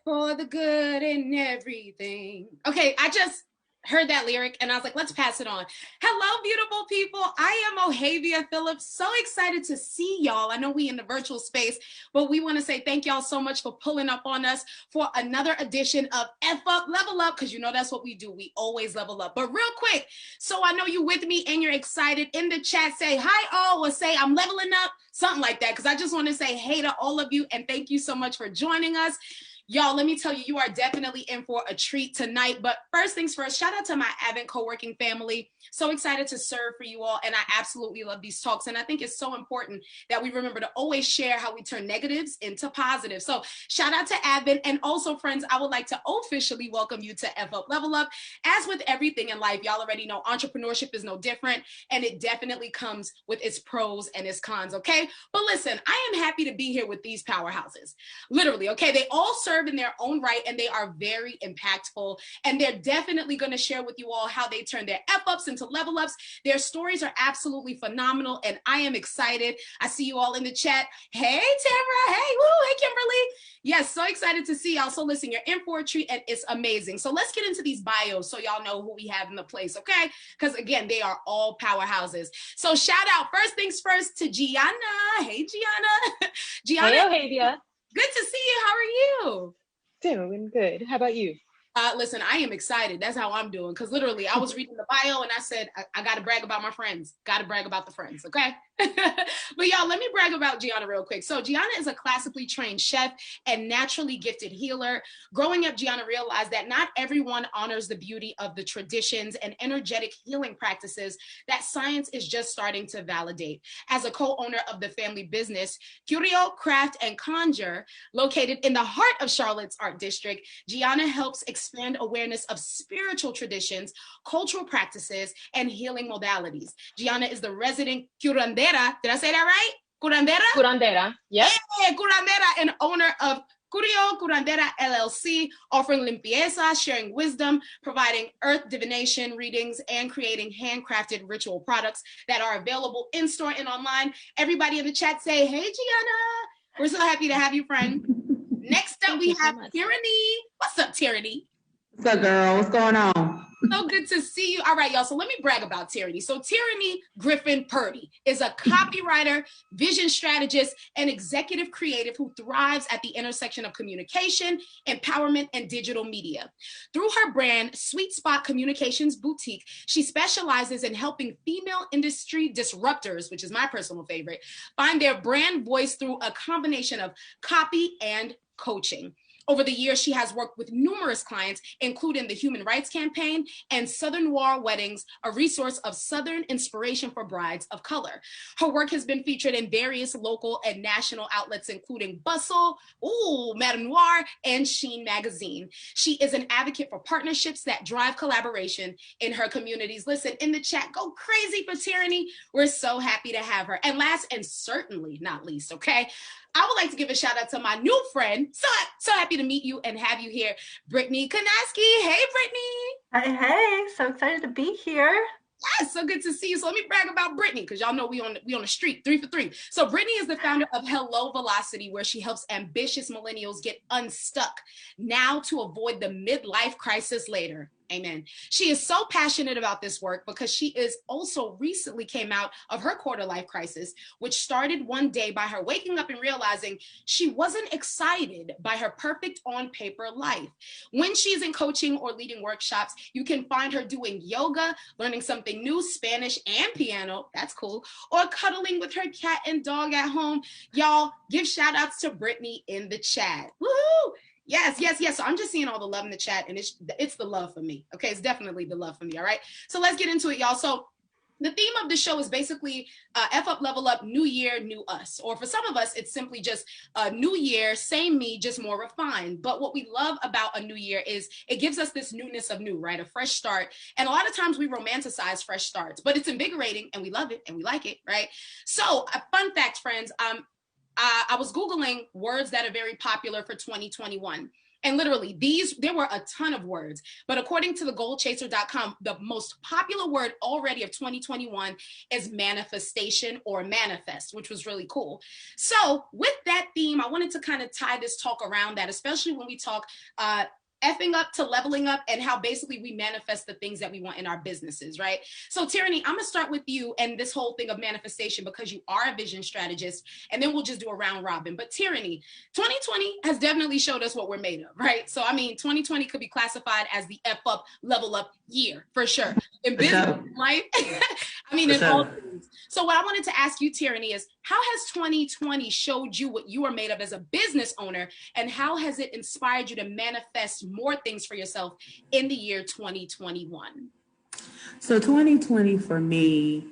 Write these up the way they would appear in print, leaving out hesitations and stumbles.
for the good in everything. Okay, I just heard that lyric and I was like, let's pass it on. Hello, beautiful people. I am Ohavia Phillips. So excited to see y'all. I know we in the virtual space, but we want to say thank y'all so much for pulling up on us for another edition of F Up, Level Up, because you know that's what we do. We always level up. But real quick, so I know you with me and you're excited, in the chat, say hi all or say I'm leveling up, something like that, because I just want to say hey to all of you and thank you so much for joining us. Y'all, let me tell you, you are definitely in for a treat tonight. But first things first, shout out to my Advent Coworking family. So excited to serve for you all. And I absolutely love these talks. And I think it's so important that we remember to always share how we turn negatives into positives. So shout out to Advent. And also, friends, I would like to officially welcome you to F Up Level Up. As with everything in life, y'all already know entrepreneurship is no different. And it definitely comes with its pros and its cons, okay? But listen, I am happy to be here with these powerhouses. Literally, okay? They all serve in their own right, and they are very impactful, and they're definitely going to share with you all how they turn their F-ups into level ups. Their stories are absolutely phenomenal, and I am excited. I see you all in the chat. Hey, Tara. Hey, woo. Hey, Kimberly. Yes, so excited to see y'all. So listen, you're in for a treat, and it's amazing. So let's get into these bios so y'all know who we have in the place, okay? Because again, they are all powerhouses. So shout out, first things first, to Gianna. Hey, Gianna. Gianna. Hey, Ohavia. Good to see you. How are you? Doing good. How about you? Listen, I am excited. That's how I'm doing. Because literally, I was reading the bio and I said, I got to brag about my friends. Got to brag about the friends, okay? But y'all, let me brag about Gianna real quick. So Gianna is a classically trained chef and naturally gifted healer. Growing up, Gianna realized that not everyone honors the beauty of the traditions and energetic healing practices that science is just starting to validate. As a co-owner of the family business, Curio Craft and Conjure, located in the heart of Charlotte's Art District, Gianna helps expand awareness of spiritual traditions, cultural practices, and healing modalities. Gianna is the resident curandera. Did I say that right? Curandera? Curandera. Yep. Yeah, curandera, and owner of Curio Curandera LLC, offering limpieza, sharing wisdom, providing earth divination readings, and creating handcrafted ritual products that are available in-store and online. Everybody in the chat say, hey, Gianna. We're so happy to have you, friend. Next up, we have Tierany. What's up, Tierany? What's up, girl? What's going on? So good to see you. All right, y'all. So let me brag about Tierany. So Tierany Griffin-Purdie is a copywriter, vision strategist, and executive creative who thrives at the intersection of communication, empowerment, and digital media. Through her brand, Sweet Spot Communications Boutique, she specializes in helping female industry disruptors, which is my personal favorite, find their brand voice through a combination of copy and coaching. Over the years, she has worked with numerous clients, including the Human Rights Campaign and Southern Noir Weddings, a resource of Southern inspiration for brides of color. Her work has been featured in various local and national outlets, including Bustle, Madame Noire, and Sheen Magazine. She is an advocate for partnerships that drive collaboration in her communities. Listen, in the chat, go crazy for Tierany. We're so happy to have her. And last and certainly not least, okay, I would like to give a shout out to my new friend. So happy to meet you and have you here, Brittany Kanaski. Hey, Brittany. Hey, so excited to be here. Yes, so good to see you. So let me brag about Brittany, because y'all know we on the street, 3 for 3. So Brittany is the founder of Hello Velocity, where she helps ambitious millennials get unstuck now to avoid the midlife crisis later. Amen. She is so passionate about this work because she is also recently came out of her quarter life crisis, which started one day by her waking up and realizing she wasn't excited by her perfect on paper life. When she's in coaching or leading workshops, you can find her doing yoga, learning something new, Spanish and piano, that's cool, or cuddling with her cat and dog at home. Y'all, give shout outs to Brittany in the chat. Woohoo! Yes. So I'm just seeing all the love in the chat, and it's the love for me. Okay, it's definitely the love for me. All right. So let's get into it, y'all. So the theme of the show is basically F up, level up, new year, new us. Or for some of us, it's simply just a new year, same me, just more refined. But what we love about a new year is it gives us this newness of new, right? A fresh start. And a lot of times we romanticize fresh starts, but it's invigorating and we love it and we like it, right? So a fun fact, friends, I was Googling words that are very popular for 2021. And literally there were a ton of words, but according to the goalchaser.com, the most popular word already of 2021 is manifestation or manifest, which was really cool. So with that theme, I wanted to kind of tie this talk around that, especially when we talk effing up to leveling up and how basically we manifest the things that we want in our businesses, right? So Tierany, I'm gonna start with you and this whole thing of manifestation because you are a vision strategist, and then we'll just do a round robin. But Tierany, 2020 has definitely showed us what we're made of, right? So I mean, 2020 could be classified as the F up, level up year for sure. In business, life, I mean, in all things. So what I wanted to ask you, Tierany, is how has 2020 showed you what you are made of as a business owner, and how has it inspired you to manifest more things for yourself in the year 2021? So 2020 for me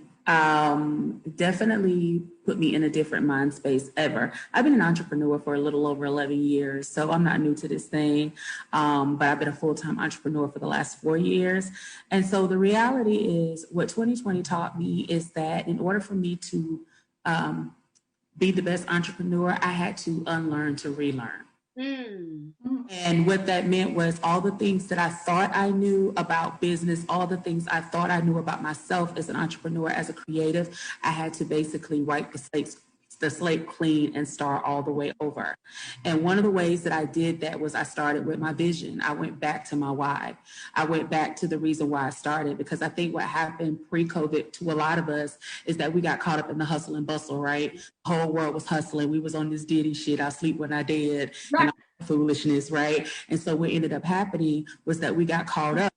definitely put me in a different mind space ever. I've been an entrepreneur for a little over 11 years, so I'm not new to this thing, but I've been a full-time entrepreneur for the last 4 years. And so the reality is what 2020 taught me is that in order for me to be the best entrepreneur, I had to unlearn to relearn. And what that meant was all the things that I thought I knew about business, all the things I thought I knew about myself as an entrepreneur, as a creative, I had to basically wipe the slate clean and start all the way over. And one of the ways that I did that was I started with my vision. I went back to my why. I went back to the reason why I started, because I think what happened pre-COVID to a lot of us is that we got caught up in the hustle and bustle, right? The whole world was hustling. We was on this Diddy shit. I'll sleep when I dead. Right. And all that foolishness, right? And so what ended up happening was that we got caught up,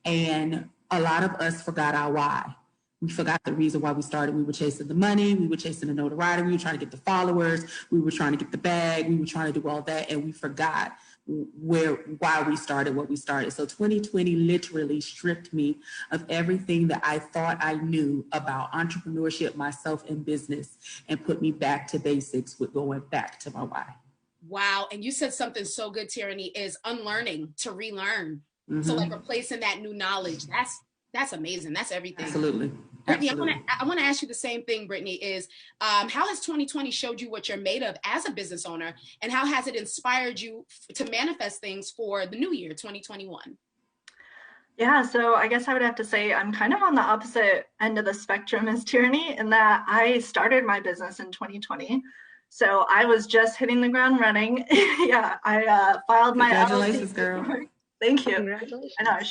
and a lot of us forgot our why. We forgot the reason why we started. We were chasing the money. We were chasing the notoriety. We were trying to get the followers. We were trying to get the bag. We were trying to do all that. And we forgot why we started what we started. So 2020 literally stripped me of everything that I thought I knew about entrepreneurship, myself, and business, and put me back to basics with going back to my why. Wow. And you said something so good, Tierany, is unlearning to relearn. So like replacing that new knowledge. That's amazing. That's everything. Absolutely. Brittany, I want to ask you the same thing, Brittany, is how has 2020 showed you what you're made of as a business owner, and how has it inspired you to manifest things for the new year, 2021? Yeah, so I guess I would have to say I'm kind of on the opposite end of the spectrum as Tierany, in that I started my business in 2020. So I was just hitting the ground running. Yeah, I filed my Congratulations, LLC. Girl. Thank you. Congratulations. I know I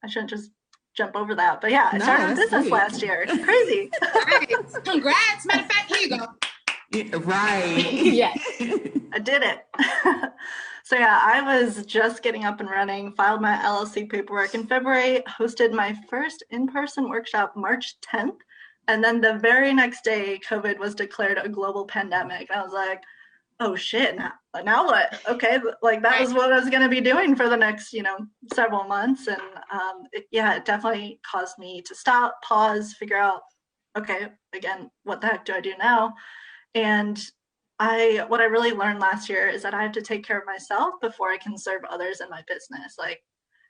shouldn't just jump over that, but yeah, I started a business last year. It's crazy. Nice. Congrats. Matter of fact, here you go. Yeah, right. Yes. I did it. So yeah, I was just getting up and running, filed my LLC paperwork in February, hosted my first in-person workshop March 10th. And then the very next day, COVID was declared a global pandemic. I was like, oh shit, now what? Okay, like that was what I was going to be doing for the next, several months. And it definitely caused me to stop, pause, figure out, okay, again, what the heck do I do now? And what I really learned last year is that I have to take care of myself before I can serve others in my business. Like,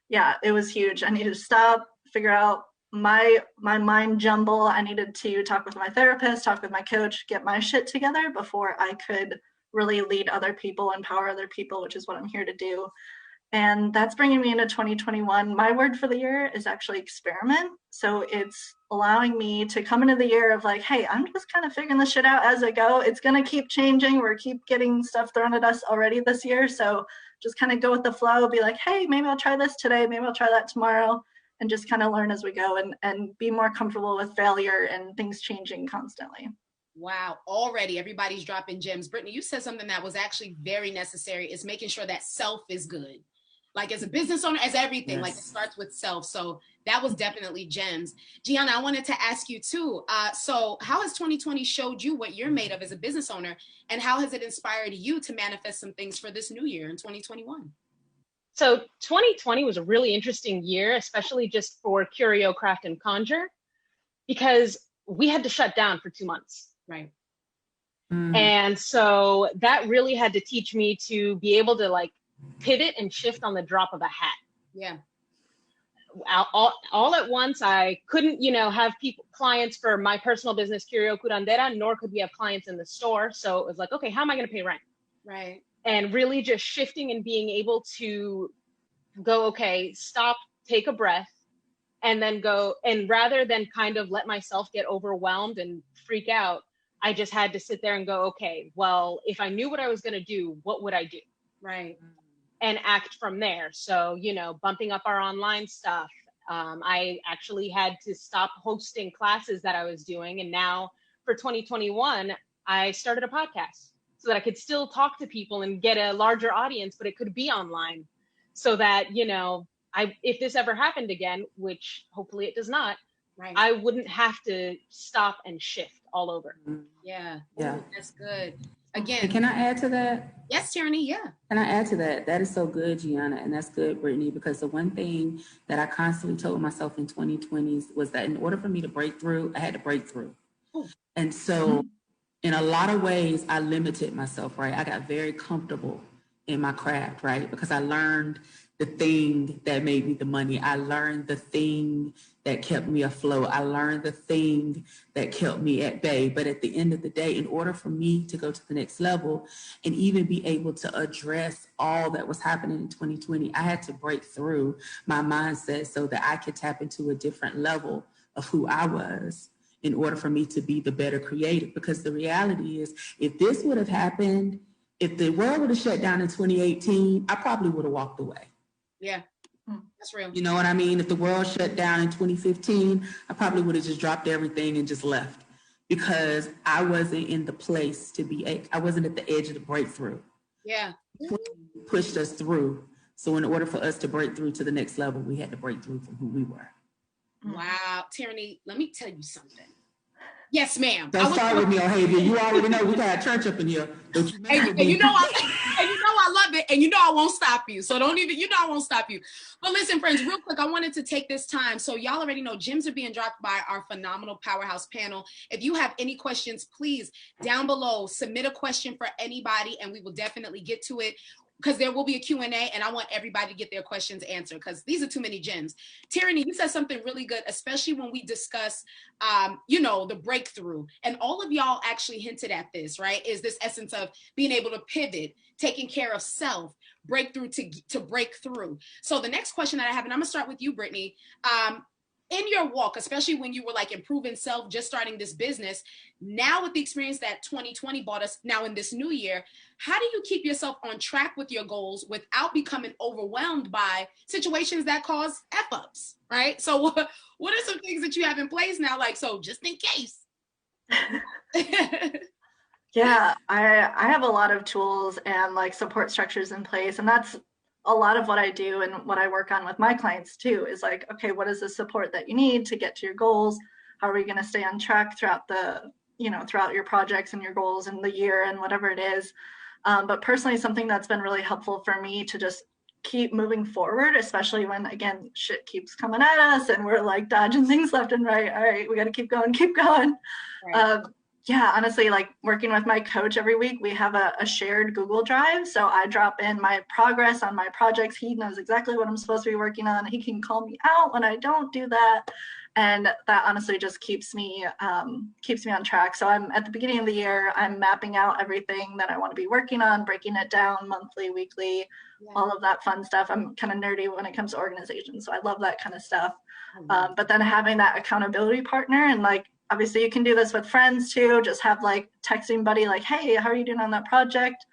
yeah, it was huge. I needed to stop, figure out my mind jumble. I needed to talk with my therapist, talk with my coach, get my shit together before I could really lead other people, empower other people, which is what I'm here to do. And that's bringing me into 2021. My word for the year is actually experiment. So it's allowing me to come into the year of like, hey, I'm just kind of figuring this shit out as I go. It's going to keep changing. We're keep getting stuff thrown at us already this year. So just kind of go with the flow, be like, hey, maybe I'll try this today. Maybe I'll try that tomorrow, and just kind of learn as we go and be more comfortable with failure and things changing constantly. Wow. Already everybody's dropping gems. Brittany, you said something that was actually very necessary, is making sure that self is good. Like as a business owner, as everything, like it starts with self. So that was definitely gems. Gianna, I wanted to ask you too. So how has 2020 showed you what you're made of as a business owner, and how has it inspired you to manifest some things for this new year in 2021? So 2020 was a really interesting year, especially just for Curio, Craft, and Conjure, because we had to shut down for 2 months. Right. And so that really had to teach me to be able to like pivot and shift on the drop of a hat. Yeah. All at once, I couldn't, have clients for my personal business, Curio Curandera, nor could we have clients in the store. So it was like, okay, how am I going to pay rent? Right. and really just shifting and being able to go, okay, stop, take a breath, and then go. And rather than kind of let myself get overwhelmed and freak out, I just had to sit there and go, okay, well, if I knew what I was going to do, what would I do? Right. And act from there. So, bumping up our online stuff. I actually had to stop hosting classes that I was doing. And now for 2021, I started a podcast so that I could still talk to people and get a larger audience, but it could be online so that, if this ever happened again, which hopefully it does not, right, I wouldn't have to stop and shift all over. Yeah. Yeah. Ooh, that's good. Again. And can I add to that? Yes, Tierany, yeah. Can I add to that? That is so good, Gianna, and that's good, Brittany, because the one thing that I constantly told myself in 2020s was that in order for me to break through, I had to break through. Ooh. And so in a lot of ways, I limited myself, right? I got very comfortable in my craft, right? Because I learned the thing that made me the money. I learned the thing that kept me afloat. I learned the thing that kept me at bay. But at the end of the day, in order for me to go to the next level and even be able to address all that was happening in 2020, I had to break through my mindset so that I could tap into a different level of who I was in order for me to be the better creative. Because the reality is, if this would have happened, if the world would have shut down in 2018, I probably would have walked away. Yeah, that's real. You know what I mean? If the world shut down in 2015, I probably would have just dropped everything and just left, because I wasn't in the place to be, I wasn't at the edge of the breakthrough. Yeah. Pushed us through. So in order for us to break through to the next level, we had to break through from who we were. Wow. Tierany, let me tell you something. Yes, ma'am. Don't start with me, Ohavia. You already know we got a church up in here. Don't you and you know I love it, and you know I won't stop you. So don't even, I won't stop you. But listen, friends, real quick, I wanted to take this time. So y'all already know gems are being dropped by our phenomenal powerhouse panel. If you have any questions, please down below submit a question for anybody, and we will definitely get to it, because there will be a Q&A, and I want everybody to get their questions answered, because these are too many gems. Tierany, you said something really good, especially when we discuss, the breakthrough. And all of y'all actually hinted at this, right? Is this essence of being able to pivot, taking care of self, breakthrough to break through. So the next question that I have, and I'm gonna start with you, Brittany. In your walk, especially when you were like improving self, just starting this business, now with the experience that 2020 brought us now in this new year, how do you keep yourself on track with your goals without becoming overwhelmed by situations that cause F-ups, right? So what are some things that you have in place now, like, so just in case? Yeah, I have a lot of tools and like support structures in place, and that's a lot of what I do and what I work on with my clients too, is like, okay, what is the support that you need to get to your goals? How are we going to stay on track throughout throughout your projects and your goals and the year and whatever it is. But personally, something that's been really helpful for me to just keep moving forward, especially when, again, shit keeps coming at us and we're like dodging things left and right. All right, we got to keep going. Right. Yeah, honestly, like working with my coach every week, we have a shared Google Drive. So I drop in my progress on my projects. He knows exactly what I'm supposed to be working on. He can call me out when I don't do that. And that honestly just keeps me on track. So I'm at the beginning of the year, I'm mapping out everything that I want to be working on, breaking it down monthly, weekly, all of that fun stuff. I'm kind of nerdy when it comes to organization. So I love that kind of stuff. But then having that accountability partner, and like, obviously you can do this with friends too, just have like texting buddy, like, hey, how are you doing on that project?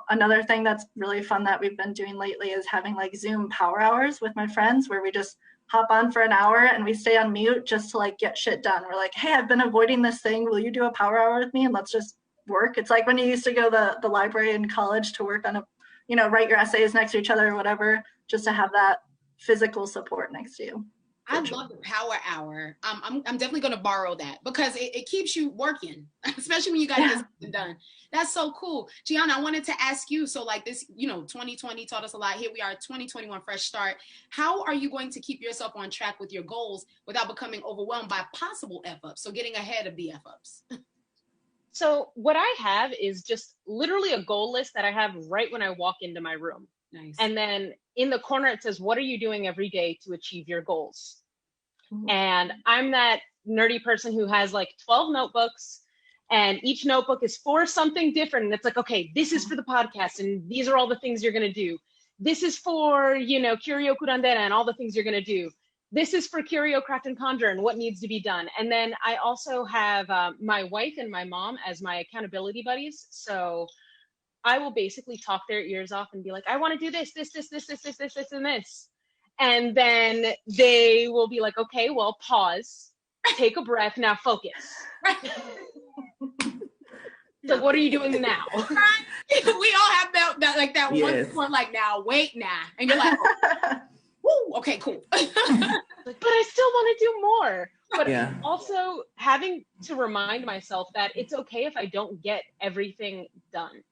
Another thing that's really fun that we've been doing lately is having like Zoom power hours with my friends, where we just hop on for an hour and we stay on mute just to like get shit done. We're like, hey, I've been avoiding this thing. Will you do a power hour with me? And let's just work. It's like when you used to go to the library in college to work on write your essays next to each other or whatever, just to have that physical support next to you. I love the power hour. I'm definitely going to borrow that, because it keeps you working, especially when you got to get something done. That's so cool. Gianna, I wanted to ask you, so like this, 2020 taught us a lot. Here we are, 2021, fresh start. How are you going to keep yourself on track with your goals without becoming overwhelmed by possible F-ups? So getting ahead of the F-ups. So what I have is just literally a goal list that I have right when I walk into my room. Nice. And then in the corner, it says, what are you doing every day to achieve your goals? And I'm that nerdy person who has like 12 notebooks And each notebook is for something different. And it's like, okay, this is for the podcast, and these are all the things you're going to do. This is for, Curio Curandera and all the things you're going to do. This is for Curio Craft and Conjure and what needs to be done. And then I also have my wife and my mom as my accountability buddies. So I will basically talk their ears off and be like, I want to do this, and this. And then they will be like, okay, well, pause, take a breath, now focus. So what are you doing now? We all have that yes. one point, like, now, wait, now. And you're like, woo, okay, cool. But I still want to do more. But also having to remind myself that it's okay if I don't get everything done.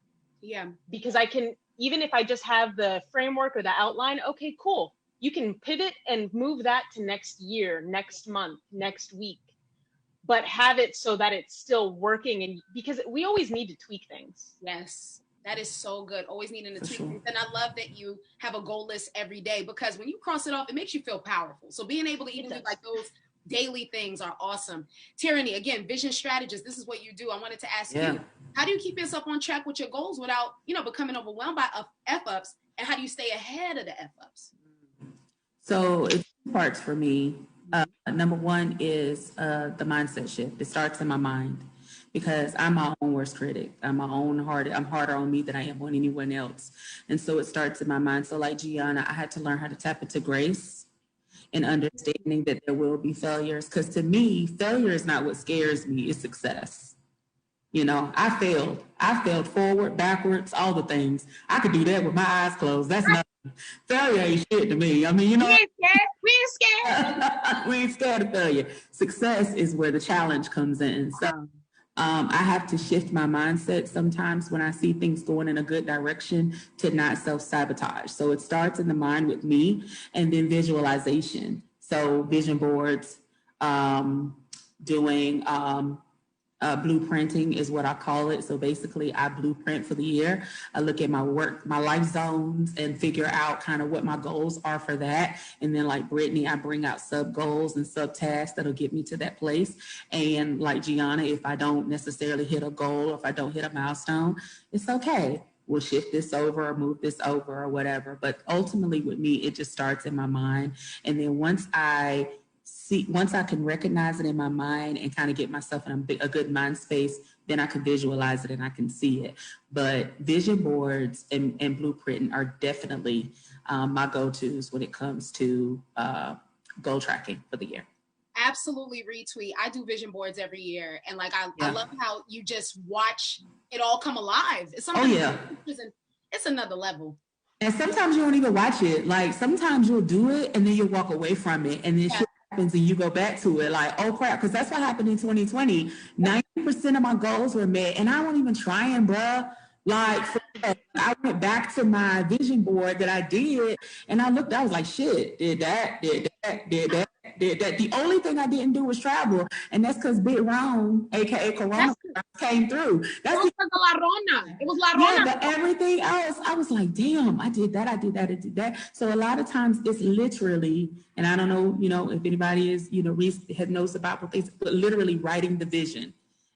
Yeah. Because I can, even if I just have the framework or the outline, okay, cool. You can pivot and move that to next year, next month, next week. But have it so that it's still working, and because we always need to tweak things. Yes, that is so good. Always needing to tweak things. And I love that you have a goal list every day, because when you cross it off, it makes you feel powerful. So being able to even do like those daily things are awesome. Tierany, again, vision strategist, this is what you do. I wanted to ask you, how do you keep yourself on track with your goals without, becoming overwhelmed by F-ups? And how do you stay ahead of the F-ups? So it's two parts for me. Number one is the mindset shift. It starts in my mind, because I'm my own worst critic. I'm harder on me than I am on anyone else. And so it starts in my mind. So like Gianna, I had to learn how to tap into grace and understanding that there will be failures. Because to me, failure is not what scares me, it's success. I failed forward, backwards, all the things. I could do that with my eyes closed. That's nothing. Failure ain't shit to me. I mean, We ain't scared. We ain't scared of failure. Success is where the challenge comes in. So I have to shift my mindset sometimes when I see things going in a good direction to not self-sabotage. So it starts in the mind with me, and then visualization. So vision boards, doing blueprinting is what I call it. So basically I blueprint for the year. I look at my work, my life zones, and figure out kind of what my goals are for that. And then like Brittany, I bring out sub goals and sub tasks that'll get me to that place. And like Gianna, if I don't necessarily hit a goal, or if I don't hit a milestone, it's okay. We'll shift this over or move this over or whatever. But ultimately with me, it just starts in my mind. And then once I can recognize it in my mind and kind of get myself in a good mind space, then I can visualize it and I can see it. But vision boards and blueprinting are definitely my go-tos when it comes to goal tracking for the year. Absolutely retweet. I do vision boards every year. And I love how you just watch it all come alive. It's something it's another level. And sometimes you don't even watch it. Like sometimes you'll do it and then you'll walk away from it. And then happens and you go back to it like, oh crap, because that's what happened in 2020. 90% of my goals were met, and I wasn't even trying, bruh. Like I went back to my vision board that I did, and I looked, I was like, shit, did that. The only thing I didn't do was travel, and that's because Big Ron, aka Corona, came through. That's it was La Rona. It was La Rona. Yeah, but everything else, I was like, damn, I did that. So a lot of times it's literally, and I don't know, if anybody is, knows about what things, but literally writing the vision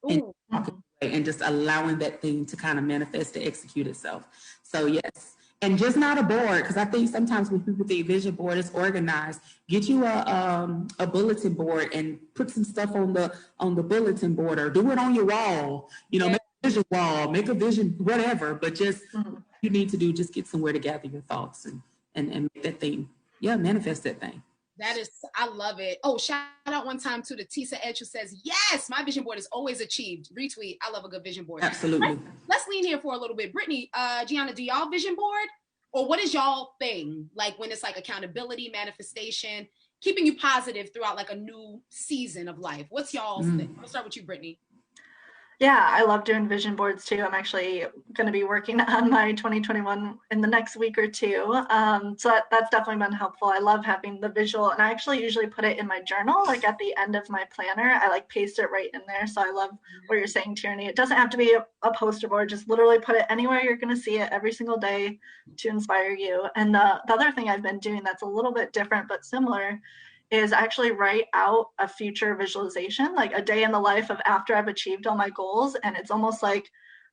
and talking and just allowing that thing to kind of manifest to execute itself. So yes. And just not a board, because I think sometimes when people think vision board is organized, get you a bulletin board and put some stuff on the bulletin board, or do it on your wall. Make a vision wall, make a vision, whatever. But just you need to do, just get somewhere to gather your thoughts and make that thing, manifest that thing. That is, I love it. Oh, shout out one time to the Tisa Edge, who says, yes, my vision board is always achieved. Retweet. I love a good vision board. Absolutely. Let's lean here for a little bit. Brittany, Gianna, do y'all vision board? Or what is y'all thing? Like when it's like accountability, manifestation, keeping you positive throughout like a new season of life. What's y'all's thing? I'll start with you, Brittany. Yeah, I love doing vision boards too. I'm actually going to be working on my 2021 in the next week or two. So that's definitely been helpful. I love having the visual, and I actually usually put it in my journal, like at the end of my planner. I like paste it right in there. So I love what you're saying, Tierany. It doesn't have to be a poster board. Just literally put it anywhere you're going to see it every single day to inspire you. And the other thing I've been doing that's a little bit different but similar is actually write out a future visualization, like a day in the life of after I've achieved all my goals. And it's almost like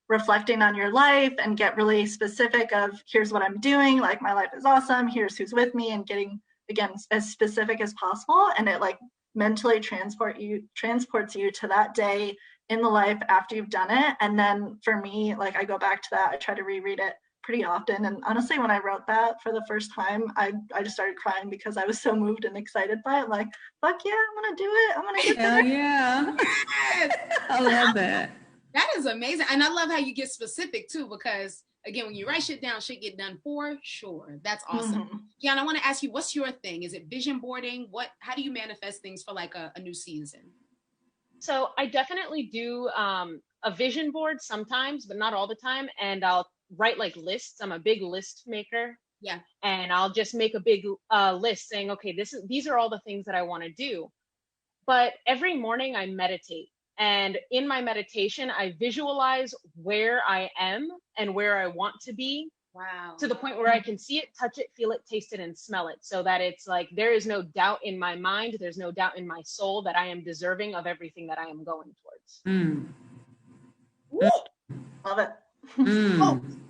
reflecting on your life and get really specific of here's what I'm doing, like my life is awesome, here's who's with me, and getting, again, as specific as possible. And it like mentally transports you to that day in the life after you've done it. And then for me, like I go back to that, I try to reread it pretty often. And honestly, when I wrote that for the first time, I just started crying because I was so moved and excited by it. Like, fuck yeah, I'm gonna do it. I'm gonna get there. Yeah. Yes. I love that. That is amazing. And I love how you get specific too, because again, when you write shit down, shit get done for sure. That's awesome. Mm-hmm. Jan, I want to ask you, what's your thing? Is it vision boarding? How do you manifest things for like a new season? So I definitely do a vision board sometimes, but not all the time. And I'll write like lists. I'm a big list maker. Yeah. And I'll just make a big list saying, okay, these are all the things that I want to do. But every morning I meditate. And in my meditation, I visualize where I am and where I want to be. Wow. To the point where I can see it, touch it, feel it, taste it, and smell it. So that it's like, there is no doubt in my mind. There's no doubt in my soul that I am deserving of everything that I am going towards. Love it.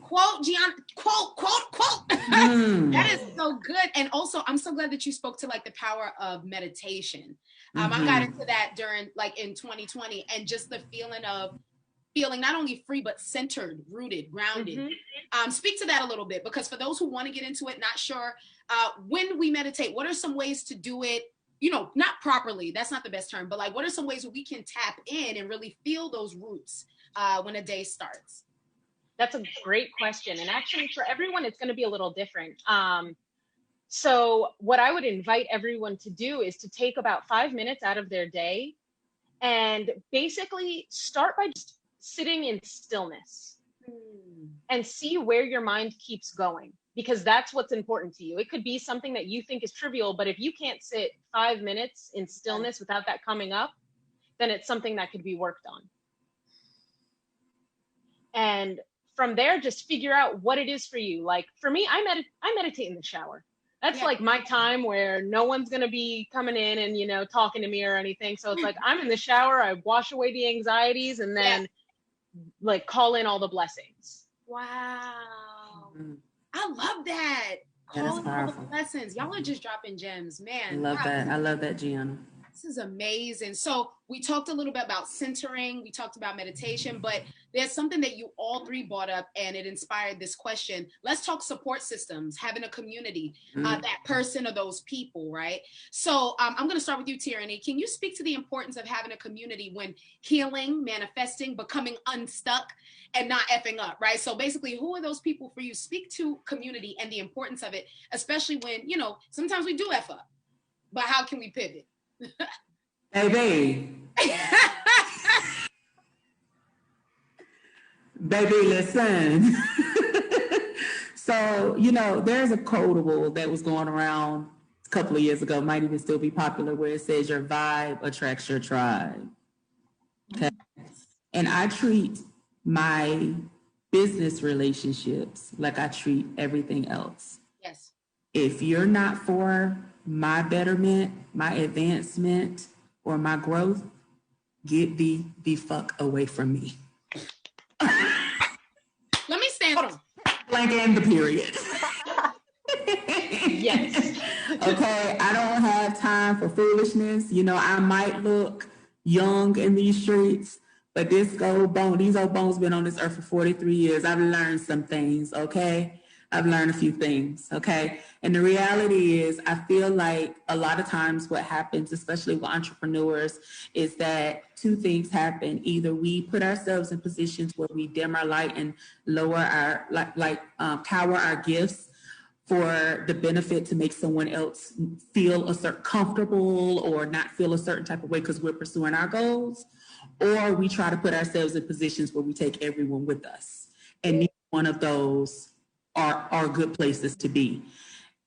Quote, Gian, quote. That is so good. And also, I'm so glad that you spoke to like the power of meditation. I got into that during like in 2020, and just the feeling not only free, but centered, rooted, grounded. Speak to that a little bit, because for those who want to get into it, not sure, when we meditate, what are some ways to do it, not properly, that's not the best term, but like, what are some ways where we can tap in and really feel those roots when a day starts? That's a great question. And actually for everyone, it's going to be a little different. So what I would invite everyone to do is to take about 5 minutes out of their day and basically start by just sitting in stillness and see where your mind keeps going, because that's what's important to you. It could be something that you think is trivial, but if you can't sit 5 minutes in stillness without that coming up, then it's something that could be worked on. And from there, just figure out what it is for you. Like for me, I meditate in the shower. That's like my time where no one's going to be coming in and, talking to me or anything. So it's like, I'm in the shower, I wash away the anxieties, and then like call in all the blessings. Wow. I love that. Call in all the blessings. Y'all are just dropping gems, man. I love that. I love that, Gianna. This is amazing. So we talked a little bit about centering. We talked about meditation, but there's something that you all three brought up, and it inspired this question. Let's talk support systems, having a community, that person or those people, right? So I'm going to start with you, Tierany. Can you speak to the importance of having a community when healing, manifesting, becoming unstuck, and not effing up, right? So basically, who are those people for you? Speak to community and the importance of it, especially when, sometimes we do F up, but how can we pivot? Baby. Baby, listen. So, there's a quotable that was going around a couple of years ago, might even still be popular, where it says your vibe attracts your tribe. Okay. And I treat my business relationships like I treat everything else. Yes. If you're not for my betterment, my advancement, or my growth, get the fuck away from me. Let me stand on. Blank and the period. Yes. Okay, I don't have time for foolishness. I might look young in these streets, but these old bones been on this earth for 43 years. I've learned some things, okay? I've learned a few things, okay? And the reality is, I feel like a lot of times what happens, especially with entrepreneurs, is that two things happen. Either we put ourselves in positions where we dim our light and lower our, cower our gifts for the benefit to make someone else feel comfortable or not feel a certain type of way because we're pursuing our goals. Or we try to put ourselves in positions where we take everyone with us. And neither one of those are good places to be.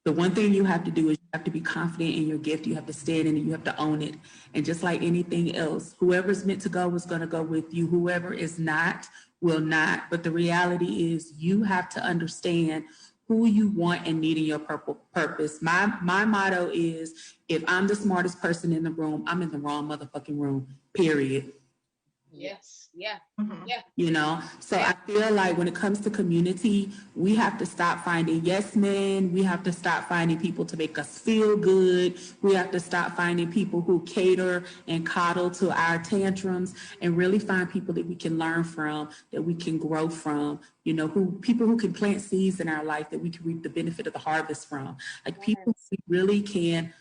The one thing you have to do is you have to be confident in your gift. You have to stand in it. You have to own it. And just like anything else, whoever's meant to go is going to go with you. Whoever is not will not. But the reality is you have to understand who you want and need in your purpose. My motto is, if I'm the smartest person in the room, I'm in the wrong motherfucking room, period. Yes. Yeah. Mhm. Yeah. You know, so I feel like when it comes to community, we have to stop finding yes men. We have to stop finding people to make us feel good. We have to stop finding people who cater and coddle to our tantrums, and really find people that we can learn from, that we can grow from, you know, people who can plant seeds in our life that we can reap the benefit of the harvest from, like people we really can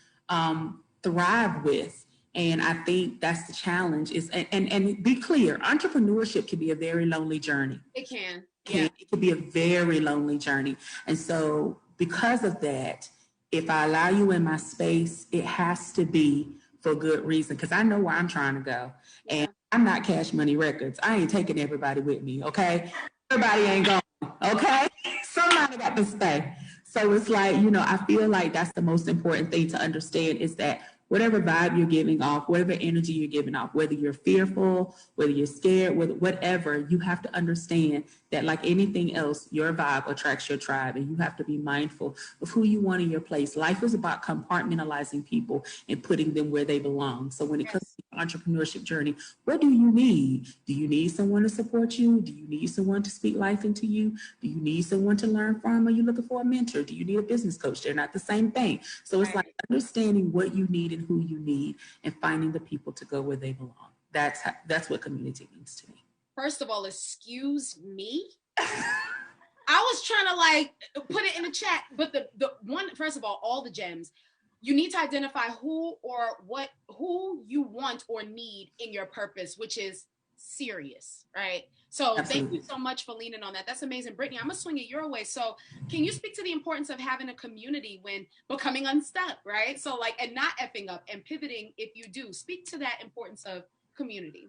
thrive with. And I think that's the challenge is, and be clear, entrepreneurship can be a very lonely journey. It can. It can be a very lonely journey. And so because of that, if I allow you in my space, it has to be for good reason, because I know where I'm trying to go. And I'm not Cash Money Records. I ain't taking everybody with me, okay? Everybody ain't going, okay? Somebody got to stay. So it's like, you know, I feel like that's the most important thing to understand, is that whatever vibe you're giving off, whatever energy you're giving off, whether you're fearful, whether you're scared, whatever, you have to understand that, like anything else, your vibe attracts your tribe, and you have to be mindful of who you want in your place. Life is about compartmentalizing people and putting them where they belong. So when it comes to the entrepreneurship journey, what do you need? Do you need someone to support you? Do you need someone to speak life into you? Do you need someone to learn from? Are you looking for a mentor? Do you need a business coach? They're not the same thing. So it's like understanding what you need and who you need, and finding the people to go where they belong. That's what community means to me. First of all, excuse me. I was trying to like put it in the chat, but the one, first of all the gems, you need to identify who you want or need in your purpose, which is serious, right? So Thank you so much for leaning on that. That's amazing. Brittany, I'm gonna swing it your way. So can you speak to the importance of having a community when becoming unstuck, right? So like, and not effing up and pivoting if you do. Speak to that importance of community.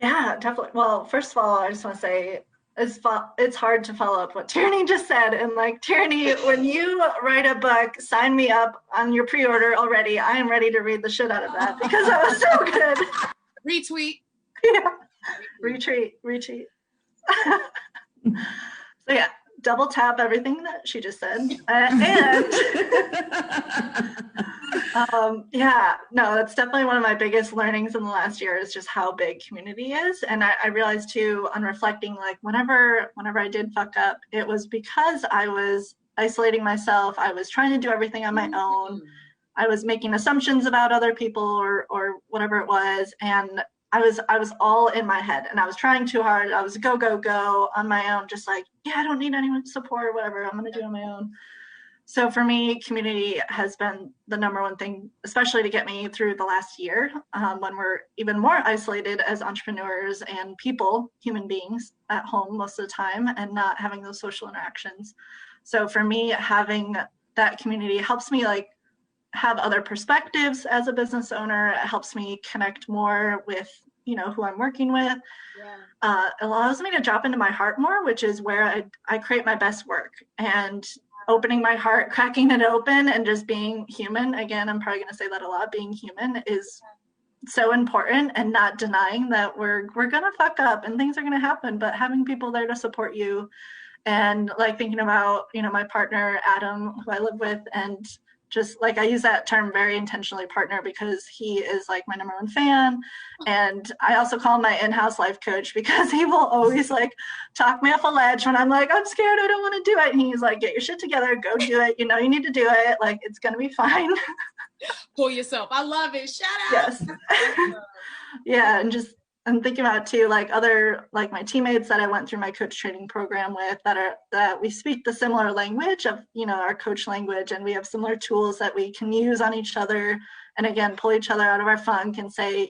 Yeah, definitely. Well, first of all, I just want to say it's hard to follow up what Tierany just said. And like, Tierany, when you write a book, sign me up on your pre-order already. I am ready to read the shit out of that because that was so good. Retweet. Yeah. Retreat. So yeah, double tap everything that she just said. That's definitely one of my biggest learnings in the last year, is just how big community is. And I realized too, on reflecting, like whenever I did fuck up, it was because I was isolating myself. I was trying to do everything on my own. I was making assumptions about other people or whatever it was. And I was all in my head, and I was trying too hard. I was go on my own, just like, I don't need anyone's support or whatever. I'm going to do it on my own. So for me, community has been the number one thing, especially to get me through the last year, when we're even more isolated as entrepreneurs and people, human beings, at home most of the time and not having those social interactions. So for me, having that community helps me like have other perspectives as a business owner. It helps me connect more with, who I'm working with. It allows me to drop into my heart more, which is where I create my best work. And opening my heart, cracking it open, and just being human. Again, I'm probably going to say that a lot. Being human is so important, and not denying that we're going to fuck up and things are going to happen, but having people there to support you. And like thinking about, my partner, Adam, who I live with, and just like, I use that term very intentionally, partner, because he is like my number one fan. And I also call him my in-house life coach, because he will always like talk me off a ledge when I'm like, I'm scared, I don't want to do it. And he's like, get your shit together, go do it. You need to do it. Like, it's going to be fine. Pull yourself. I love it. Shout out. Yes. Yeah. And just, I'm thinking about too, like my teammates that I went through my coach training program with, that we speak the similar language of, our coach language, and we have similar tools that we can use on each other. And again, pull each other out of our funk and say,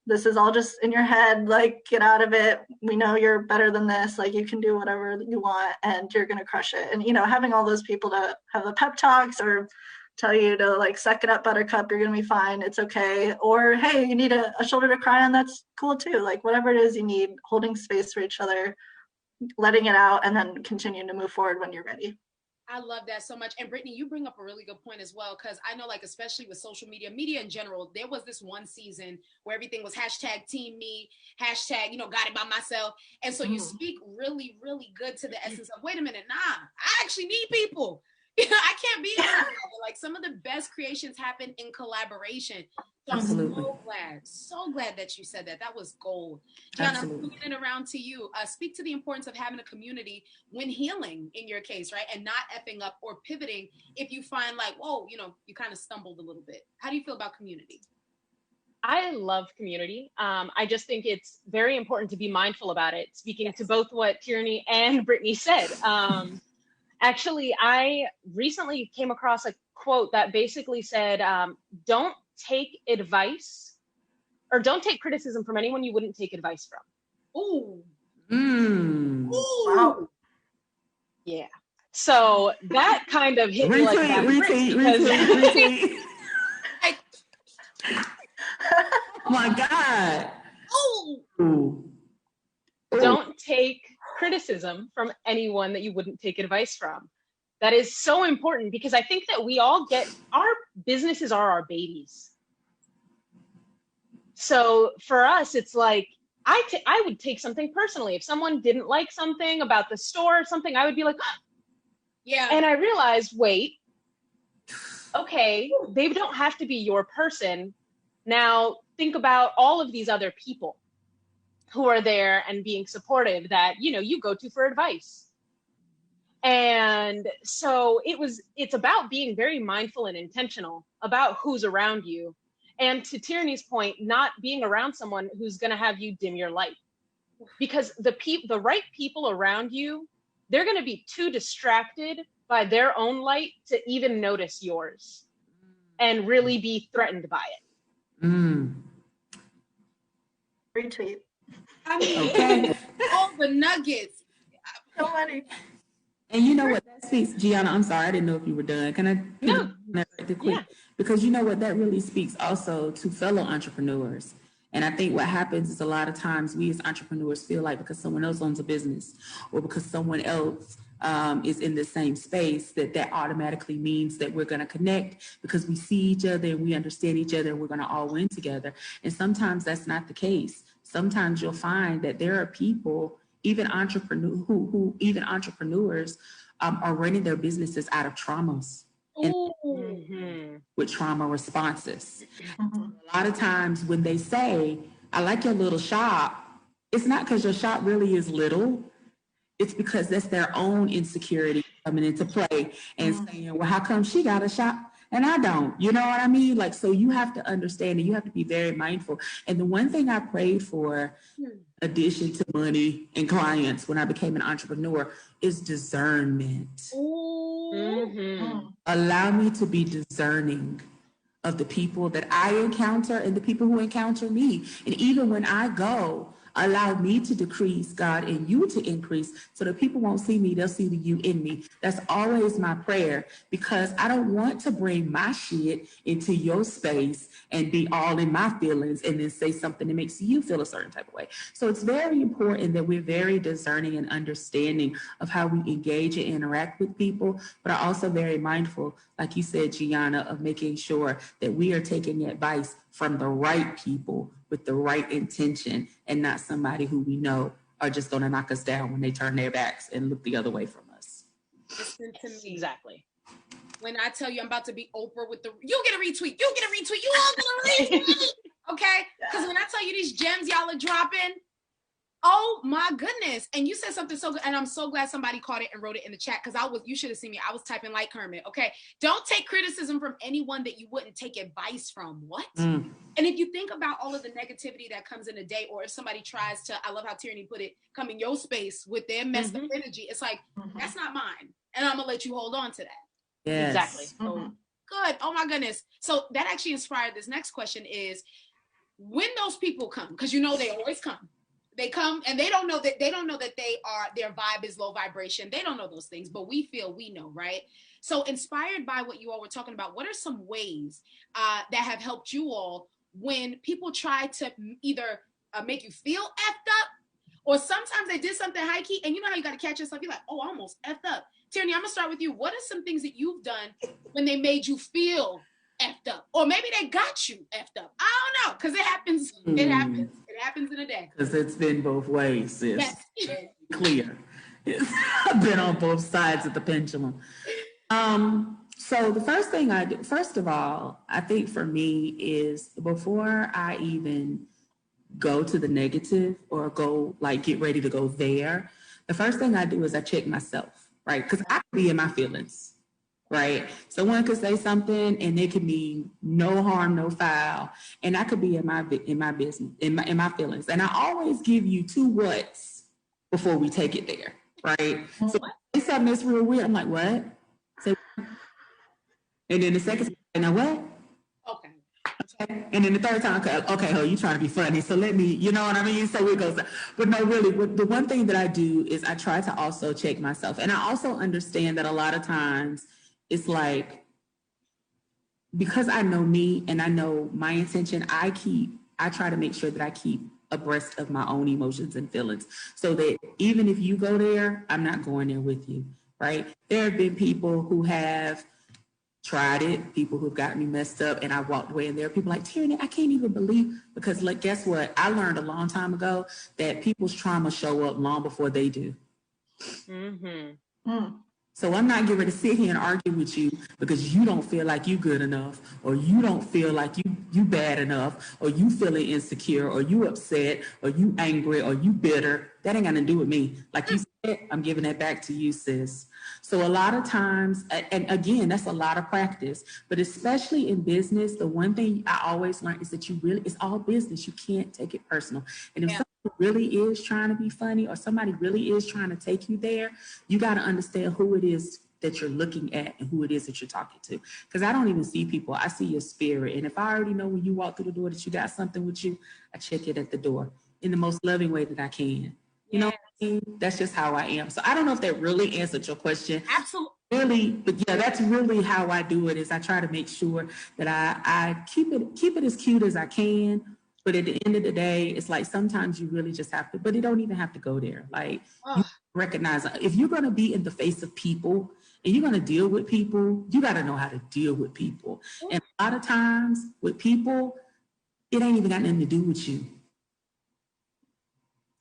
this is all just in your head, like, get out of it. We know you're better than this. Like, you can do whatever you want and you're going to crush it. And, having all those people to have the pep talks or tell you to like, suck it up, buttercup, you're going to be fine, it's okay. Or, hey, you need a shoulder to cry on, that's cool too. Like, whatever it is you need, holding space for each other, letting it out, and then continuing to move forward when you're ready. I love that so much. And Brittany, you bring up a really good point as well, because I know, like, especially with social media in general, there was this one season where everything was hashtag team me, hashtag, got it by myself. And so you speak really, really good to the essence of, wait a minute, I actually need people. I can't be like, some of the best creations happen in collaboration. So Absolutely. I'm so glad that you said that. That was gold. Gianna, I'm moving it around to you. Speak to the importance of having a community when healing, in your case, right? And not effing up or pivoting if you find like, whoa, you kind of stumbled a little bit. How do you feel about community? I love community. I just think it's very important to be mindful about it. Speaking to both what Tierany and Brittany said. Actually, I recently came across a quote that basically said, don't take advice or don't take criticism from anyone you wouldn't take advice from. Ooh. Ooh. Wow. Yeah. So that kind of hit me like that. Retweet. Oh my God. Ooh. Don't take criticism from anyone that you wouldn't take advice from. That is so important, because I think that we all our businesses are our babies. So for us, it's like, I would take something personally. If someone didn't like something about the store or something, I would be like, yeah. And I realized, wait, okay, they don't have to be your person. Now think about all of these other people who are there and being supportive that, you go to for advice. And so it's about being very mindful and intentional about who's around you. And to Tierany's point, not being around someone who's going to have you dim your light, because the right people around you, they're going to be too distracted by their own light to even notice yours and really be threatened by it. Retweet. I mean, okay. all the nuggets. So many. And you know what that speaks, Gianna, I'm sorry, I didn't know if you were done. Can I quick? Yeah. Because you know what, that really speaks also to fellow entrepreneurs. And I think what happens is a lot of times we as entrepreneurs feel like because someone else owns a business or because someone else is in the same space, that automatically means that we're going to connect because we see each other and we understand each other and we're going to all win together. And sometimes that's not the case. Sometimes you'll find that there are people, even entrepreneurs are running their businesses out of traumas and with trauma responses. A lot of times when they say, I like your little shop, it's not because your shop really is little. It's because that's their own insecurity coming into play and saying, well, how come she got a shop and I don't? You know what I mean? Like, so you have to understand and you have to be very mindful. And the one thing I prayed for, addition to money and clients when I became an entrepreneur, is discernment. Allow me to be discerning of the people that I encounter and the people who encounter me. And even when I go, allow me to decrease, God, and you to increase, so that people won't see me, they'll see the you in me. That's always my prayer, because I don't want to bring my shit into your space and be all in my feelings and then say something that makes you feel a certain type of way. So it's very important that we're very discerning and understanding of how we engage and interact with people, but are also very mindful, like you said, Gianna, of making sure that we are taking advice from the right people with the right intention and not somebody who we know are just going to knock us down when they turn their backs and look the other way from us. Listen to me. Exactly. When I tell you I'm about to be Oprah with you get a retweet, you all get a retweet, okay? Because when I tell you these gems y'all are dropping, oh my goodness. And you said something so good, and I'm so glad somebody caught it and wrote it in the chat, because you should have seen me. I was typing like Kermit, okay? Don't take criticism from anyone that you wouldn't take advice from. What? And if you think about all of the negativity that comes in a day, or if somebody tries to, I love how Tierany put it, come in your space with their messed up energy, it's like, that's not mine. And I'm going to let you hold on to that. Yes. Exactly. Good. Oh my goodness. So that actually inspired this next question is, when those people come, because they always come. They come and they don't know that their vibe is low vibration. They don't know those things, but we know, right? So inspired by what you all were talking about, what are some ways that have helped you all when people try to either make you feel effed up, or sometimes they did something high key and you know how you got to catch yourself. You're like, oh, I almost effed up. Tierany, I'm gonna start with you. What are some things that you've done when they made you feel effed up, or maybe they got you effed up? I don't know, because it happens. It happens. It happens in a day. Because it's been both ways, sis. Yes. Clear. I've been on both sides of the pendulum. So the first thing I do, first of all, I think for me is before I even go to the negative or go like get ready to go there, the first thing I do is I check myself, right? Because I could be in my feelings, right? Someone could say something and it could mean no harm, no foul, and I could be in my business, in my feelings. And I always give you 2 whats before we take it there, right? So if something that's real weird, I'm like, what? Say, and then the second, now what? Okay. And then the third time, okay, oh, you trying to be funny, so let me, you know what I mean? So it goes, but no, really, the one thing that I do is I try to also check myself. And I also understand that a lot of times it's like, because I know me and I know my intention, I try to make sure that I keep abreast of my own emotions and feelings, so that even if you go there, I'm not going there with you, right? There have been people who have tried it, people who've gotten me messed up, and I walked away, and there are people like, Tierany, I can't even believe, because like, guess what? I learned a long time ago that people's trauma show up long before they do. So I'm not going to sit here and argue with you because you don't feel like you good enough, or you don't feel like you bad enough, or you feeling insecure, or you upset, or you angry, or you bitter. That ain't got to do with me. Like you said, I'm giving that back to you, sis. So a lot of times, and again, that's a lot of practice, but especially in business, the one thing I always learn is that it's all business. You can't take it personal. And if somebody really is trying to be funny, or somebody really is trying to take you there, you got to understand who it is that you're looking at and who it is that you're talking to. Because I don't even see people, I see your spirit. And if I already know when you walk through the door that you got something with you, I check it at the door in the most loving way that I can. You know what I mean? That's just how I am. So I don't know if that really answered your question. Absolutely. Really, but yeah, that's really how I do it, is I try to make sure that I keep it as cute as I can. But at the end of the day, it's like sometimes you really just have to, but it don't even have to go there. Like you recognize, if you're going to be in the face of people and you're going to deal with people, you got to know how to deal with people. And a lot of times with people, it ain't even got nothing to do with you.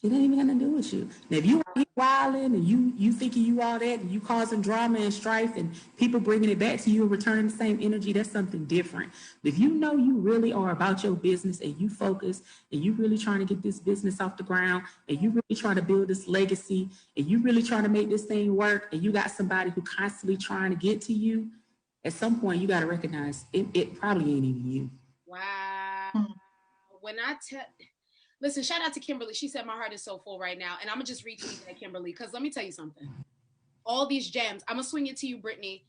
It ain't even got nothing to do with you. Now, if you out here wilding and you thinking you all that, and you causing drama and strife, and people bringing it back to you and returning the same energy, that's something different. But if you know you really are about your business and you focus and you really trying to get this business off the ground, and you really trying to build this legacy, and you really trying to make this thing work, and you got somebody who constantly trying to get to you, at some point you got to recognize it probably ain't even you. Wow. When I tell... Listen, shout out to Kimberly. She said my heart is so full right now. And I'm going to just retweet that, Kimberly, because let me tell you something. All these gems. I'm going to swing it to you, Brittany.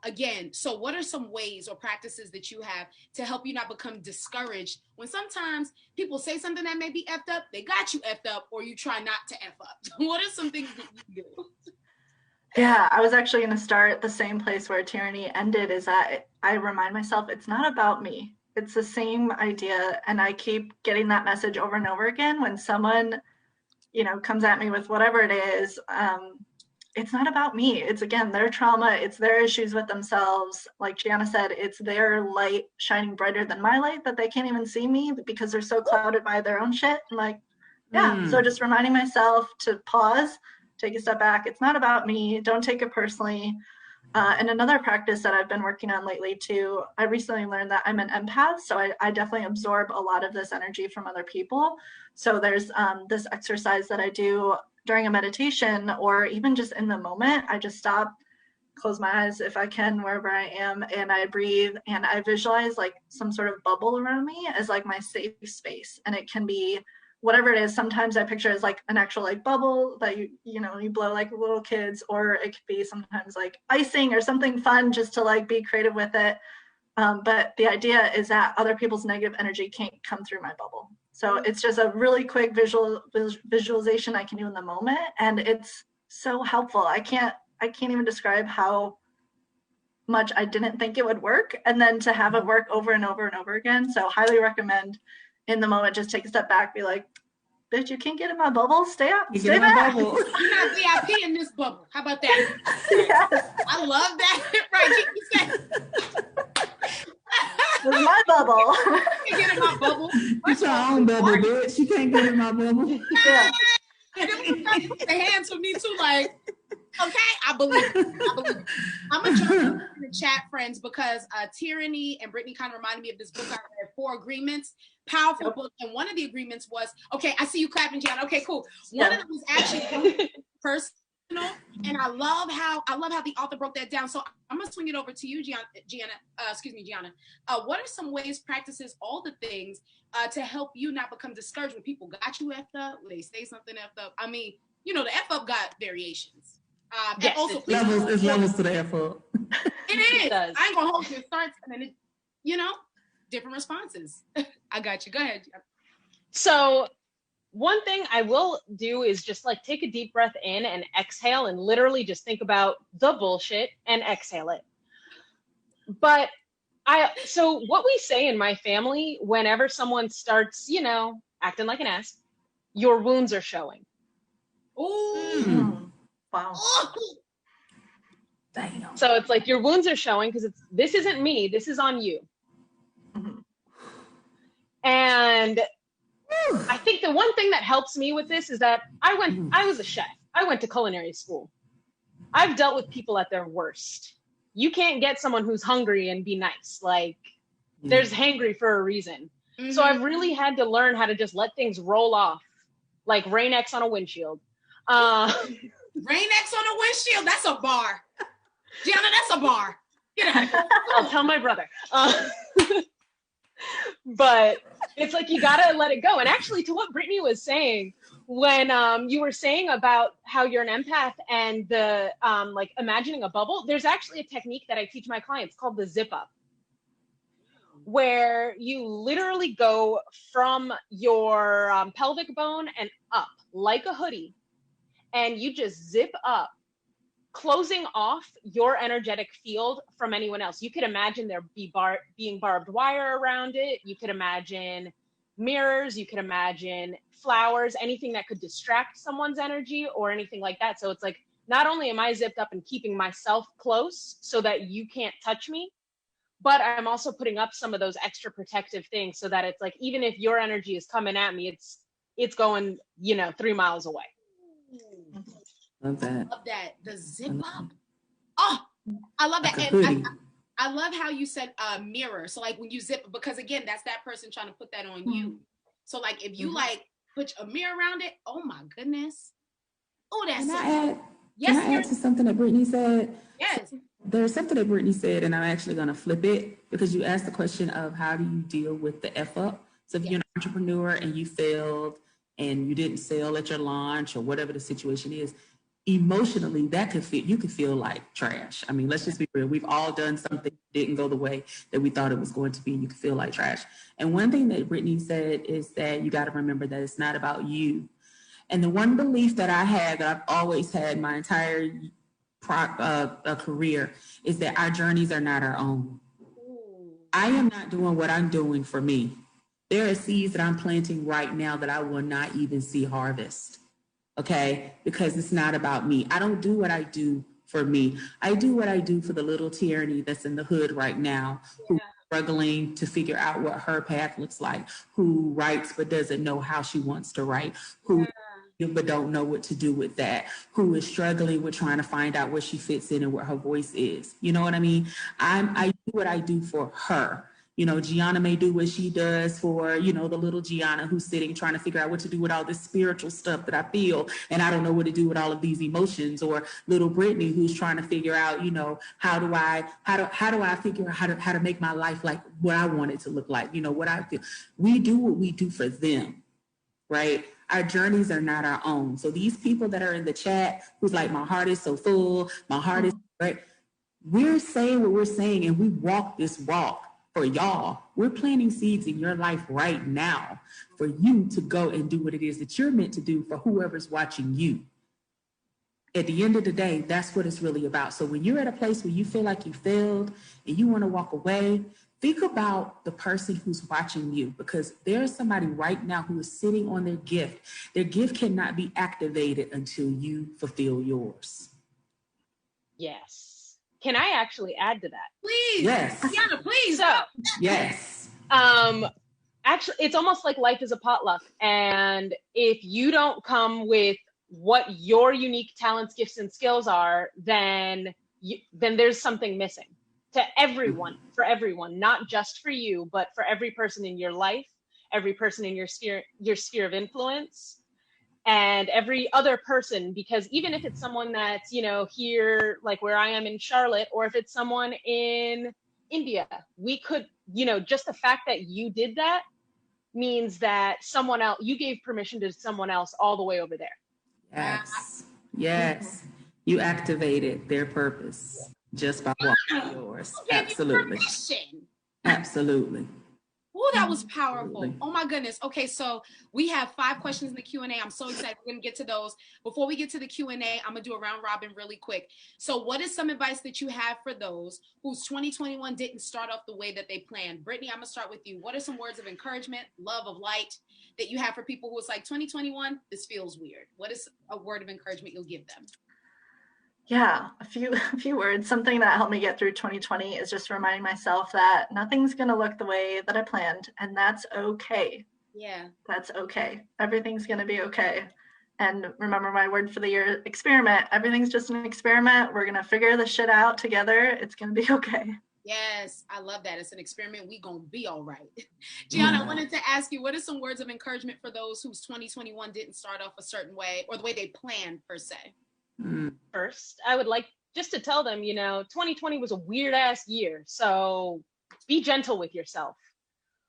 Again, so what are some ways or practices that you have to help you not become discouraged when sometimes people say something that may be effed up, they got you effed up, or you try not to F up? What are some things that you do? Yeah, I was actually going to start the same place where Tierany ended, is that I remind myself it's not about me. It's the same idea, and I keep getting that message over and over again when someone, comes at me with whatever it is. It's not about me. It's, again, their trauma. It's their issues with themselves. Like Gianna said, it's their light shining brighter than my light that they can't even see me because they're so clouded by their own shit. And like, so just reminding myself to pause, take a step back. It's not about me. Don't take it personally. And another practice that I've been working on lately too, I recently learned that I'm an empath, so I definitely absorb a lot of this energy from other people. So there's this exercise that I do during a meditation, or even just in the moment. I just stop, close my eyes if I can, wherever I am, and I breathe, and I visualize like some sort of bubble around me as like my safe space. And it can be whatever it is. Sometimes I picture it as like an actual like bubble that you blow like little kids, or it could be sometimes like icing or something fun just to like be creative with it. But the idea is that other people's negative energy can't come through my bubble. So it's just a really quick visualization I can do in the moment, and it's so helpful. I can't even describe how much I didn't think it would work, and then to have it work over and over and over again. So highly recommend. In the moment, just take a step back, be like, bitch, you can't get in my bubble. Stay up. You Stay get in my back. bubble. You're not VIP in this bubble. How about that? Yes. I love that. Right, you said. This is my bubble. You get in my bubble. It's your own bubble, bitch. You can't get in my bubble. Yeah. And then we got to put the hands for me too, like, okay, I believe it. I'm going to jump in the chat, friends, because Tierany and Brittany kind of reminded me of this book I read, 4 Agreements. Powerful book. And one of the agreements was, okay, I see you clapping, Gianna. Okay, cool. One of them was actually personal. And I love how the author broke that down. So I'm going to swing it over to you, Gianna. What are some ways, practices, all the things to help you not become discouraged when people got you effed up, when they say something effed up? I mean, you know, the F up got variations. Yes, and also, it's levels to the F up. It is. I ain't going to hold you. It starts and then, different responses. I got you. Go ahead. So one thing I will do is just like take a deep breath in and exhale and literally just think about the bullshit and exhale it. But so what we say in my family, whenever someone starts, acting like an ass, your wounds are showing. Ooh. Wow. Damn. So it's like your wounds are showing because this isn't me, this is on you. Mm-hmm. And I think the one thing that helps me with this is that I was a chef. I went to culinary school. I've dealt with people at their worst. You can't get someone who's hungry and be nice. Like, there's hangry for a reason. Mm-hmm. So I've really had to learn how to just let things roll off, like Rain-X on a windshield. Rain-X on a windshield, that's a bar. Gianna, that's a bar. Get out. I'll tell my brother. But it's like you gotta let it go. And actually, to what Brittany was saying, when you were saying about how you're an empath and the like imagining a bubble, there's actually a technique that I teach my clients called the zip up, where you literally go from your pelvic bone and up like a hoodie, and you just zip up, closing off your energetic field from anyone else. You could imagine there being barbed wire around it. You could imagine mirrors. You could imagine flowers, anything that could distract someone's energy or anything like that. So it's like, not only am I zipped up and keeping myself close so that you can't touch me, but I'm also putting up some of those extra protective things so that it's like, even if your energy is coming at me, it's going, 3 miles away. Love that. I love that. The zip up. Oh, I love that. And I love how you said mirror. So like when you zip, because again, that's that person trying to put that on you. So like if you like put a mirror around it, oh my goodness. Oh, that's Can I add to something that Brittany said? Yes. There's something that Brittany said, and I'm actually going to flip it because you asked the question of how do you deal with the F up? So if you're an entrepreneur and you failed and you didn't sell at your launch or whatever the situation is, emotionally, you could feel like trash. I mean, let's just be real. We've all done something that didn't go the way that we thought it was going to be, and you could feel like trash. And one thing that Brittany said is that you got to remember that it's not about you. And the one belief that I had, that I've always had my entire career, is that our journeys are not our own. I am not doing what I'm doing for me. There are seeds that I'm planting right now that I will not even see harvest. Okay, because it's not about me. I don't do what I do for me. I do what I do for the little Tierany that's in the hood right now, who's struggling to figure out what her path looks like, who writes but doesn't know how she wants to write, who but don't know what to do with that, who is struggling with trying to find out where she fits in and what her voice is. You know what I mean? I do what I do for her. Gianna may do what she does for, the little Gianna who's sitting trying to figure out what to do with all this spiritual stuff that I feel, and I don't know what to do with all of these emotions. Or little Brittany who's trying to figure out, how do I figure out how to make my life like what I want it to look like, what I feel. We do what we do for them, right? Our journeys are not our own. So these people that are in the chat who's like, my heart is so full, my heart is right. We're saying what we're saying, and we walk this walk for y'all. We're planting seeds in your life right now for you to go and do what it is that you're meant to do for whoever's watching you. At the end of the day, that's what it's really about. So when you're at a place where you feel like you failed and you want to walk away, think about the person who's watching you, because there's somebody right now who is sitting on their gift. Their gift cannot be activated until you fulfill yours. Yes. Can I actually add to that? Please. Yes. Tierany, please. So, yes. Actually, it's almost like life is a potluck. And if you don't come with what your unique talents, gifts, and skills are, then there's something missing to everyone, for everyone, not just for you, but for every person in your life, every person in your sphere of influence, and every other person. Because even if it's someone that's, here, like where I am in Charlotte, or if it's someone in India, we could, just the fact that you did that means that someone else, you gave permission to someone else all the way over there. Yes. Yes. You activated their purpose just by walking yours. Absolutely. Absolutely. Oh, that was powerful. Absolutely. Oh my goodness. Okay, so we have 5 questions in the Q&A. I'm so excited. We're going to get to those. Before we get to the Q&A, I'm going to do a round robin really quick. So what is some advice that you have for those whose 2021 didn't start off the way that they planned? Brittany, I'm going to start with you. What are some words of encouragement, love, of light that you have for people who it's like 2021, this feels weird? What is a word of encouragement you'll give them? Yeah, a few words. Something that helped me get through 2020 is just reminding myself that nothing's going to look the way that I planned, and that's okay. Yeah. That's okay. Everything's going to be okay. And remember my word for the year, experiment. Everything's just an experiment. We're going to figure this shit out together. It's going to be okay. Yes, I love that. It's an experiment. We gonna be all right. Gianna, I wanted to ask you, what are some words of encouragement for those whose 2021 didn't start off a certain way, or the way they planned per se? First, I would like just to tell them, 2020 was a weird ass year. So be gentle with yourself.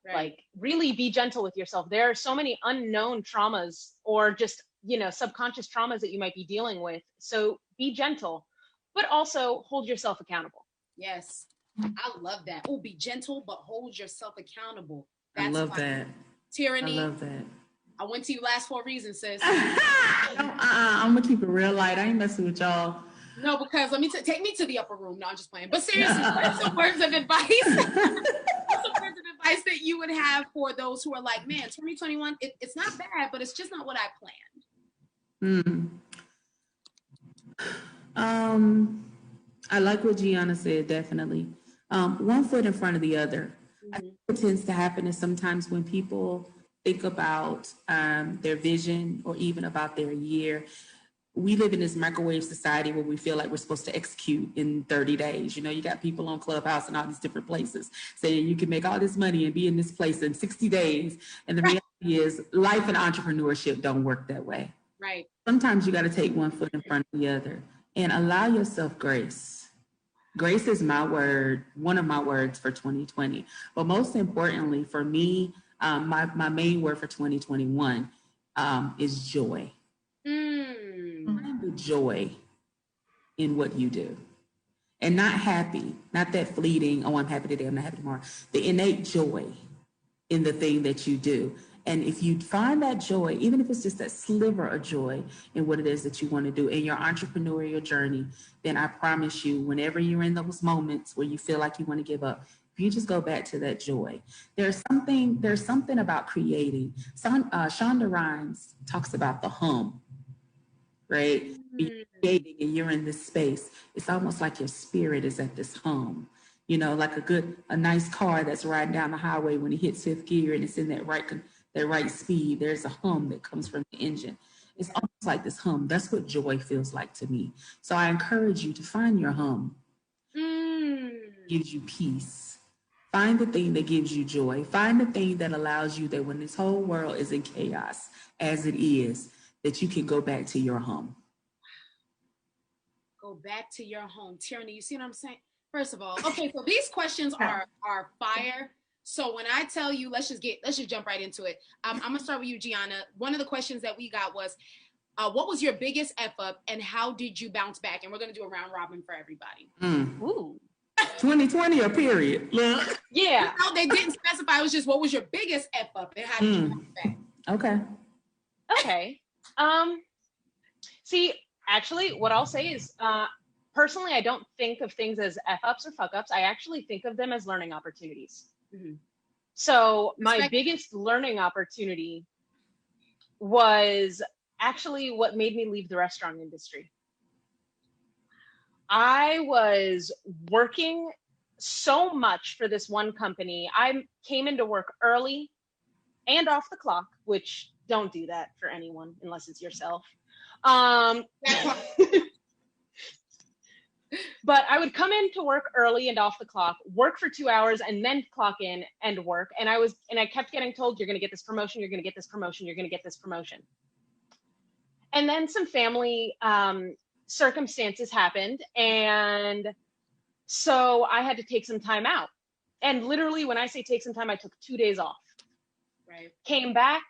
Right. Like, really be gentle with yourself. There are so many unknown traumas, or just, subconscious traumas that you might be dealing with. So be gentle, but also hold yourself accountable. Yes. I love that. Oh, be gentle, but hold yourself accountable. That's I love that. Tierany. I love that. I went to you last for a reason, sis. I'm gonna keep it real light. I ain't messing with y'all. No, because take me to the upper room. No, I'm just playing. But seriously, what are some words of advice? Some words of advice that you would have for those who are like, man, 2021, it's not bad, but it's just not what I planned. I like what Gianna said, definitely. One foot in front of the other. I think what tends to happen is sometimes when people think about their vision, or even about their year, we live in this microwave society where we feel like we're supposed to execute in 30 days. You got people on Clubhouse and all these different places saying you can make all this money and be in this place in 60 days. And the reality is life and entrepreneurship don't work that way. Right. Sometimes you got to take one foot in front of the other and allow yourself grace. Grace is my word, one of my words for 2020. But most importantly for me, my main word for 2021 is joy. Find the joy in what you do. And not happy, not that fleeting, oh, I'm happy today, I'm not happy tomorrow. The innate joy in the thing that you do. And if you find that joy, even if it's just that sliver of joy in what it is that you want to do in your entrepreneurial journey, then I promise you, whenever you're in those moments where you feel like you want to give up, if you just go back to that joy, there's something about creating. Shonda Rhimes talks about the hum, right? You're creating and you're in this space. It's almost like your spirit is at this hum. Like a nice car that's riding down the highway, when it hits 5th gear and it's in that right speed, there's a hum that comes from the engine. It's almost like this hum. That's what joy feels like to me. So I encourage you to find your hum. Gives you peace. Find the thing that gives you joy. Find the thing that allows you that when this whole world is in chaos, as it is, that you can go back to your home. Go back to your home. Tierany, you see what I'm saying? First of all, okay, so these questions are fire. So when I tell you, let's just jump right into it. I'm gonna start with you, Gianna. One of the questions that we got was, what was your biggest F up and how did you bounce back? And we're gonna do a round robin for everybody. Ooh. 2020 or period? Look. Yeah. No, they didn't specify. It was just, what was your biggest F up and how did you bounce back? Okay. See, Actually, what I'll say is, personally, I don't think of things as F-ups or fuck-ups. I actually think of them as learning opportunities. Mhm. So my biggest learning opportunity was actually what made me leave the restaurant industry. I was working so much for this one company. I came into work early and off the clock, which don't do that for anyone unless it's yourself. But I would come into work early and off the clock, work for 2 hours, and then clock in and work. And I kept getting told, you're going to get this promotion, you're going to get this promotion, you're going to get this promotion. And then some family circumstances happened. And so I had to take some time out. And literally, when I say take some time, I took 2 days off. Right. Came back,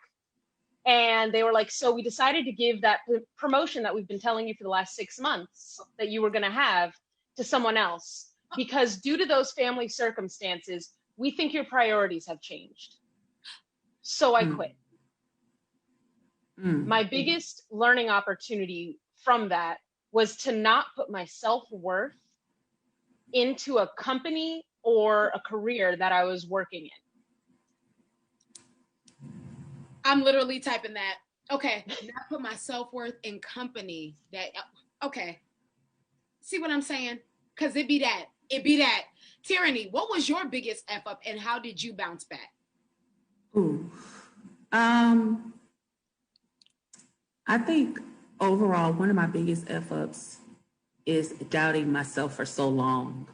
and they were like, so we decided to give that promotion that we've been telling you for the last 6 months that you were going to have to someone else, because due to those family circumstances, we think your priorities have changed. So I quit. My biggest learning opportunity from that was to not put my self-worth into a company or a career that I was working in. I'm literally typing that. Okay, not put my self-worth in company that, okay. See what I'm saying? Because it be that. Tierany, what was your biggest F up and how did you bounce back? Ooh. I think overall, one of my biggest F ups is doubting myself for so long.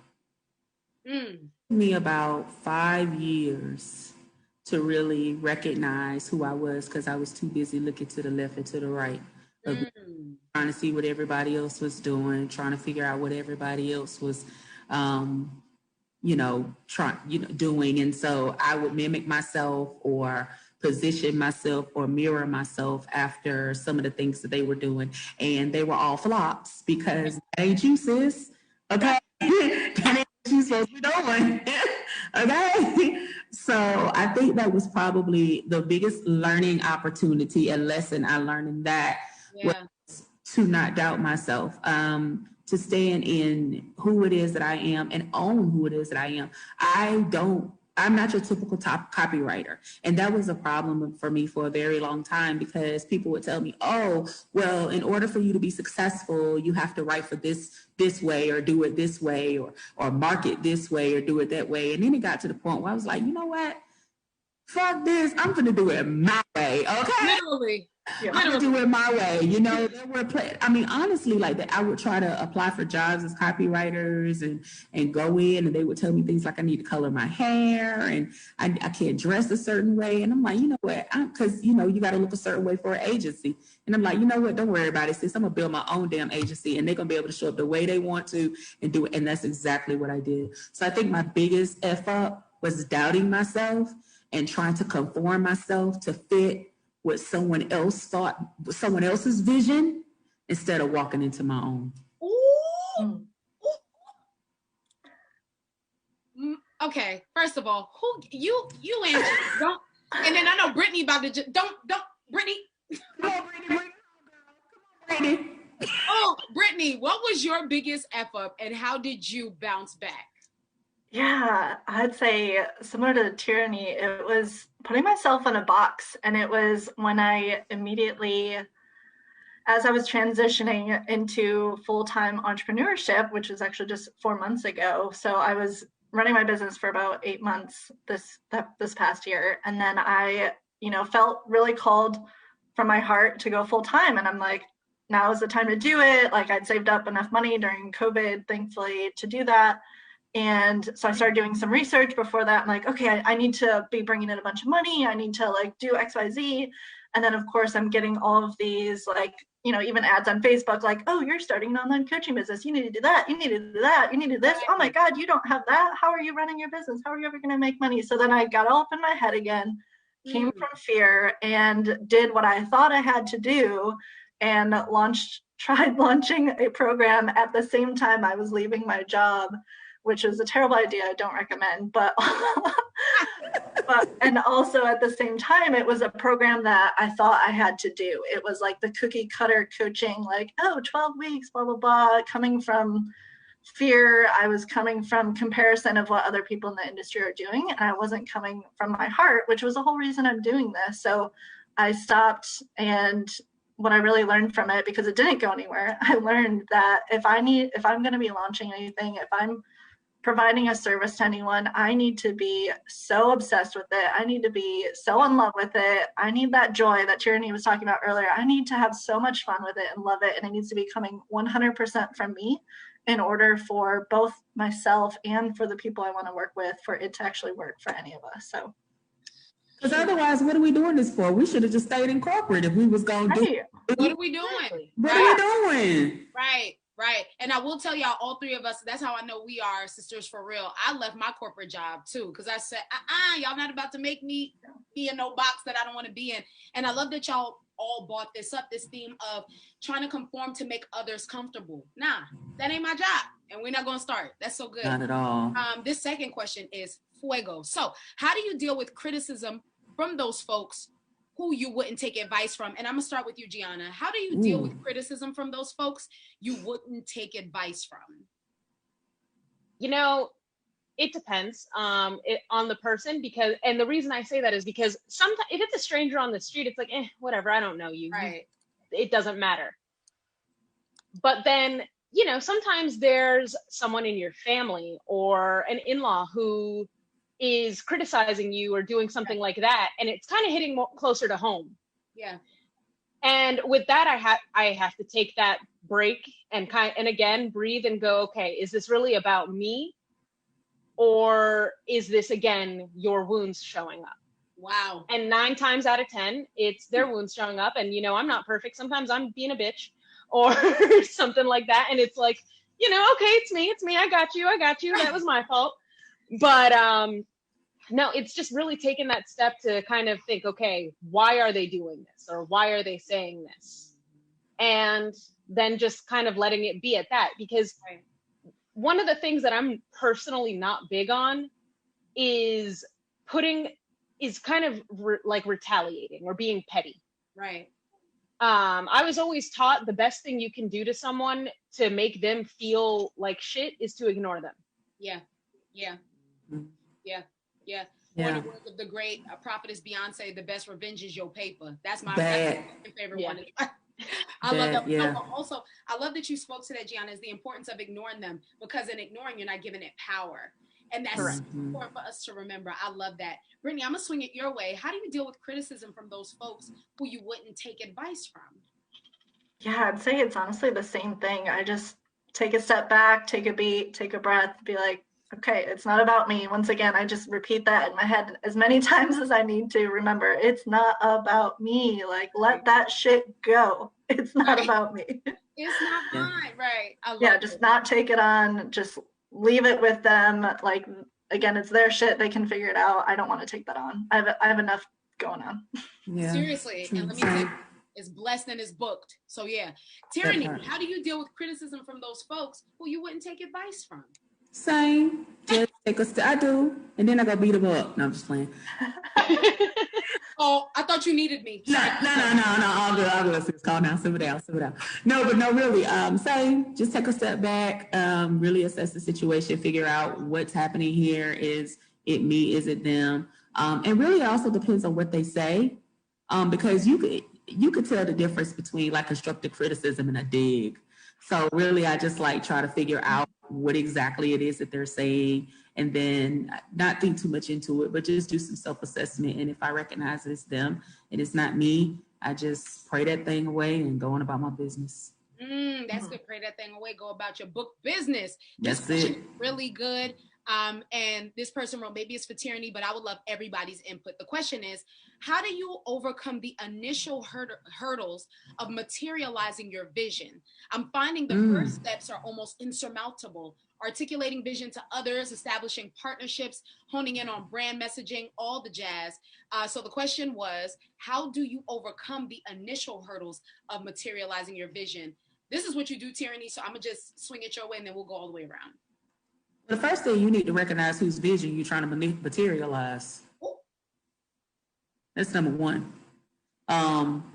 It took me about 5 years to really recognize who I was, because I was too busy looking to the left and to the right, trying to see what everybody else was doing, trying to figure out what everybody else was, doing. And so I would mimic myself or position myself or mirror myself after some of the things that they were doing. And they were all flops, because that ain't you, sis. Okay? That ain't what you supposed to be doing. Okay? So I think that was probably the biggest learning opportunity and lesson I learned in that, was to not doubt myself, to stand in who it is that I am and own who it is that I am. I'm not your typical top copywriter. And that was a problem for me for a very long time, because people would tell me, oh, well, in order for you to be successful, you have to write for this way, or do it this way, or market this way, or do it that way. And then it got to the point where I was like, you know what? Fuck this. I'm going to do it my way. Okay. Literally. I'm going to do it my way. You know, there were, honestly, like that, I would try to apply for jobs as copywriters and go in, and they would tell me things like I need to color my hair and I can't dress a certain way. And I'm like, you know what? Because, you got to look a certain way for an agency. And I'm like, you know what? Don't worry about it, sis. I'm going to build my own damn agency, and they're going to be able to show up the way they want to and do it. And that's exactly what I did. So I think my biggest F up was doubting myself and trying to conform myself to fit what someone else thought, someone else's vision, instead of walking into my own. Ooh. Okay, first of all, who you answer? Don't, and then I know Brittany about to don't Brittany. Come on, Brittany. Oh, Brittany, what was your biggest F up and how did you bounce back? Yeah, I'd say similar to Tierany, it was putting myself in a box. And it was when I immediately, as I was transitioning into full-time entrepreneurship, which was actually just 4 months ago. So I was running my business for about 8 months this past year. And then I, felt really called from my heart to go full-time. And I'm like, now is the time to do it. Like, I'd saved up enough money during COVID, thankfully, to do that. And so I started doing some research before that. I'm like, okay, I need to be bringing in a bunch of money. I need to do X, Y, Z. And then of course I'm getting all of these even ads on Facebook, like, oh, you're starting an online coaching business. You need to do that. You need to do that. You need to do this. Oh my God, you don't have that. How are you running your business? How are you ever going to make money? So then I got all up in my head again, came from fear, and did what I thought I had to do, and tried launching a program at the same time I was leaving my job, which is a terrible idea. I don't recommend, but And also at the same time, it was a program that I thought I had to do. It was like the cookie cutter coaching, like, 12 weeks, blah, blah, blah, coming from fear. I was coming from comparison of what other people in the industry are doing. And I wasn't coming from my heart, which was the whole reason I'm doing this. So I stopped, and what I really learned from it, because it didn't go anywhere, I learned that if I'm going to be launching anything, if I'm providing a service to anyone, I need to be so obsessed with it. I need to be so in love with it. I need that joy that Tierany was talking about earlier. I need to have so much fun with it and love it. And it needs to be coming 100% from me in order for both myself and for the people I want to work with, for it to actually work for any of us. So, because otherwise, what are we doing this for? We should have just stayed in corporate if we was going to do it. What are we doing? What are we doing? Right. Right. And I will tell y'all, all three of us, that's how I know we are sisters for real. I left my corporate job too, because I said, y'all not about to make me be in no box that I don't want to be in. And I love that y'all all brought this up, this theme of trying to conform to make others comfortable. Nah, that ain't my job. And we're not going to start. That's so good. Not at all. This second question is fuego. So how do you deal with criticism from those folks who you wouldn't take advice from? And I'm gonna start with you, Gianna. How do you deal with criticism from those folks you wouldn't take advice from? It depends on the person, because, and the reason I say that is because sometimes if it's a stranger on the street, it's like, whatever, I don't know you. Right. It doesn't matter. But then, sometimes there's someone in your family or an in-law who is criticizing you or doing something like that, and it's kind of hitting more closer to home. Yeah. And with that, I have to take that break and again breathe and go, okay, is this really about me, or is this again your wounds showing up? Wow. And 9 times out of 10, it's their wounds showing up. And I'm not perfect. Sometimes I'm being a bitch or something like that. And it's like, okay, it's me. I got you. That was my fault. But no, it's just really taking that step to kind of think, okay, why are they doing this? Or why are they saying this? And then just kind of letting it be at that. Because one of the things that I'm personally not big on is kind of like retaliating or being petty. Right. I was always taught the best thing you can do to someone to make them feel like shit is to ignore them. Yeah. Or in the words of the great prophetess Beyonce, the best revenge is your paper. That's my favorite one. I love that. Yeah. No, also, I love that you spoke to that, Gianna, is the importance of ignoring them, because in ignoring, you're not giving it power. And that's important for us to remember. I love that. Brittany, I'm going to swing it your way. How do you deal with criticism from those folks who you wouldn't take advice from? Yeah, I'd say it's honestly the same thing. I just take a step back, take a beat, take a breath, be like, okay, it's not about me. Once again, I just repeat that in my head as many times as I need to. Remember, it's not about me. Like, let that shit go. It's not about me. It's not mine, right? I love just not take it on. Just leave it with them. Like, again, it's their shit. They can figure it out. I don't want to take that on. I have enough going on. Yeah. Seriously. And let me say, it's blessed and it's booked. So yeah. Tierany, how do you deal with criticism from those folks who you wouldn't take advice from? Same. Just take a step. I do. And then I go beat them up. No, I'm just playing. Oh, I thought you needed me. No. I'll go. Calm down. Simmer down. No, but no, really. Same. Just take a step back. Really assess the situation. Figure out what's happening here. Is it me? Is it them? And really, it also depends on what they say. Because you could tell the difference between like constructive criticism and a dig. So really, I just like try to figure out what exactly it is that they're saying, and then not think too much into it, but just do some self-assessment. And if I recognize it's them and it's not me, I just pray that thing away and go on about my business. That's good. Pray that thing away. Go about your book business. That's it. Really good. And this person wrote, maybe it's for Tierany, but I would love everybody's input. The question is, how do you overcome the initial hurdles of materializing your vision? I'm finding the first steps are almost insurmountable. Articulating vision to others, establishing partnerships, honing in on brand messaging, all the jazz. So the question was, how do you overcome the initial hurdles of materializing your vision? This is what you do, Tierany. So I'm going to just swing it your way and then we'll go all the way around. The first thing, you need to recognize whose vision you're trying to materialize. That's number one.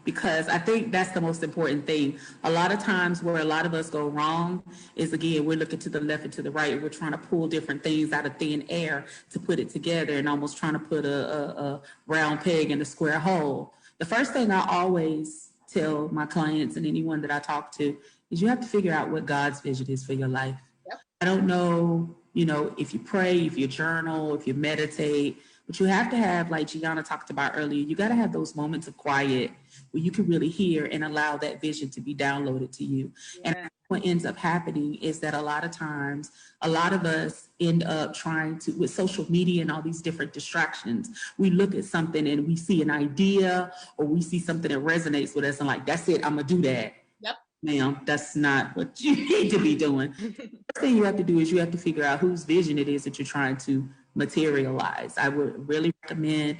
Because I think that's the most important thing. A lot of times where a lot of us go wrong is, again, we're looking to the left and to the right. We're trying to pull different things out of thin air to put it together and almost trying to put a round peg in a square hole. The first thing I always tell my clients and anyone that I talk to is you have to figure out what God's vision is for your life. Yep. I don't know, if you pray, if you journal, if you meditate, but you have to have, like Gianna talked about earlier, you got to have those moments of quiet where you can really hear and allow that vision to be downloaded to you. Yeah. And what ends up happening is that a lot of times, a lot of us end up trying to, with social media and all these different distractions, we look at something and we see an idea or we see something that resonates with us and like, that's it, I'm going to do that. Yep. Ma'am, that's not what you need to be doing. The first thing you have to do is you have to figure out whose vision it is that you're trying to materialize. I would really recommend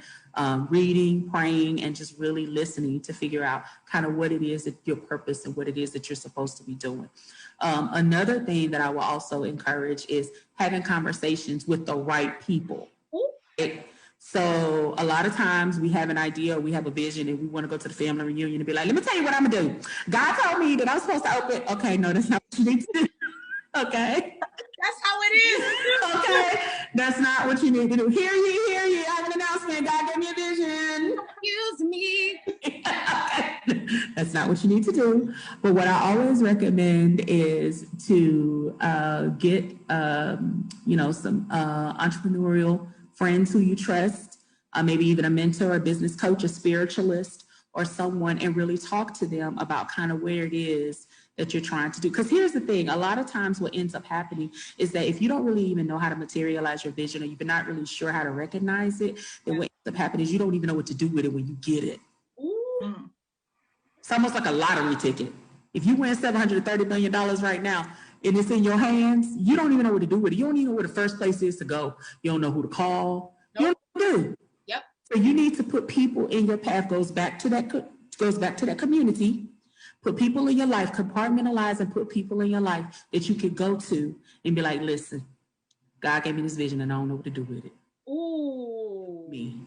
reading, praying, and just really listening to figure out kind of what it is that your purpose and what it is that you're supposed to be doing. Another thing that I will also encourage is having conversations with the right people. Right? So a lot of times we have an idea or we have a vision and we want to go to the family reunion and be like, let me tell you what I'm going to do. God told me that I'm supposed to open. Okay, no, that's not what you need to do. Okay. That's how it is. Okay. That's not what you need to do. Hear ye. I have an announcement. God gave me a vision. Excuse me. That's not what you need to do. But what I always recommend is to get, some entrepreneurial friends who you trust, maybe even a mentor, a business coach, a spiritualist, or someone, and really talk to them about kind of where it is that you're trying to do. Because here's the thing, a lot of times what ends up happening is that if you don't really even know how to materialize your vision or you're not really sure how to recognize it, then what ends up happening is you don't even know what to do with it when you get it. Ooh. It's almost like a lottery ticket. If you win $730 million right now and it's in your hands, you don't even know what to do with it. You don't even know where the first place is to go. You don't know who to call. Nope. You don't know what to do. Yep. So you need to put people in your path, goes back to that community. Put people in your life, compartmentalize and put people in your life that you could go to and be like, listen, God gave me this vision and I don't know what to do with it. Ooh. Me.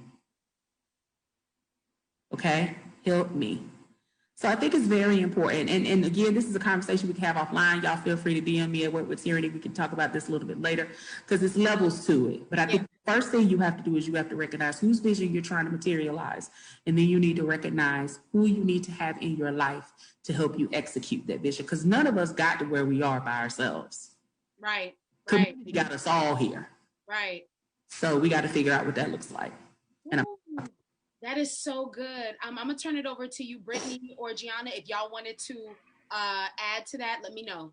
Okay? Help me. So I think it's very important. And again, this is a conversation we can have offline. Y'all feel free to DM me at Work with Tierany. We can talk about this a little bit later because there's levels to it. But I think the first thing you have to do is you have to recognize whose vision you're trying to materialize. And then you need to recognize who you need to have in your life to help you execute that vision. Because none of us got to where we are by ourselves. Right. Community got us all here. Right. So we got to figure out what that looks like. And that is so good. I'm going to turn it over to you, Brittany or Gianna. If y'all wanted to add to that, let me know.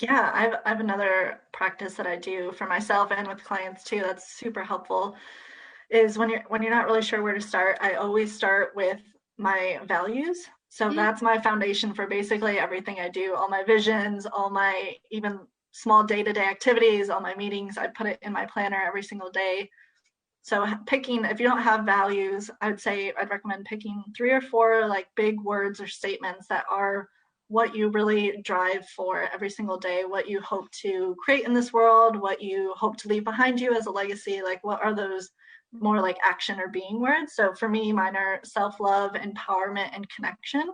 Yeah, I have another practice that I do for myself and with clients too. That's super helpful. Is when you're not really sure where to start, I always start with my values. So that's my foundation for basically everything I do. All my visions, all my even small day-to-day activities, all my meetings. I put it in my planner every single day. So picking, if you don't have values, I'd recommend picking 3 or 4 like big words or statements that are what you really drive for every single day, what you hope to create in this world, what you hope to leave behind you as a legacy. Like what are those more like action or being words? So for me, mine are self-love, empowerment, and connection.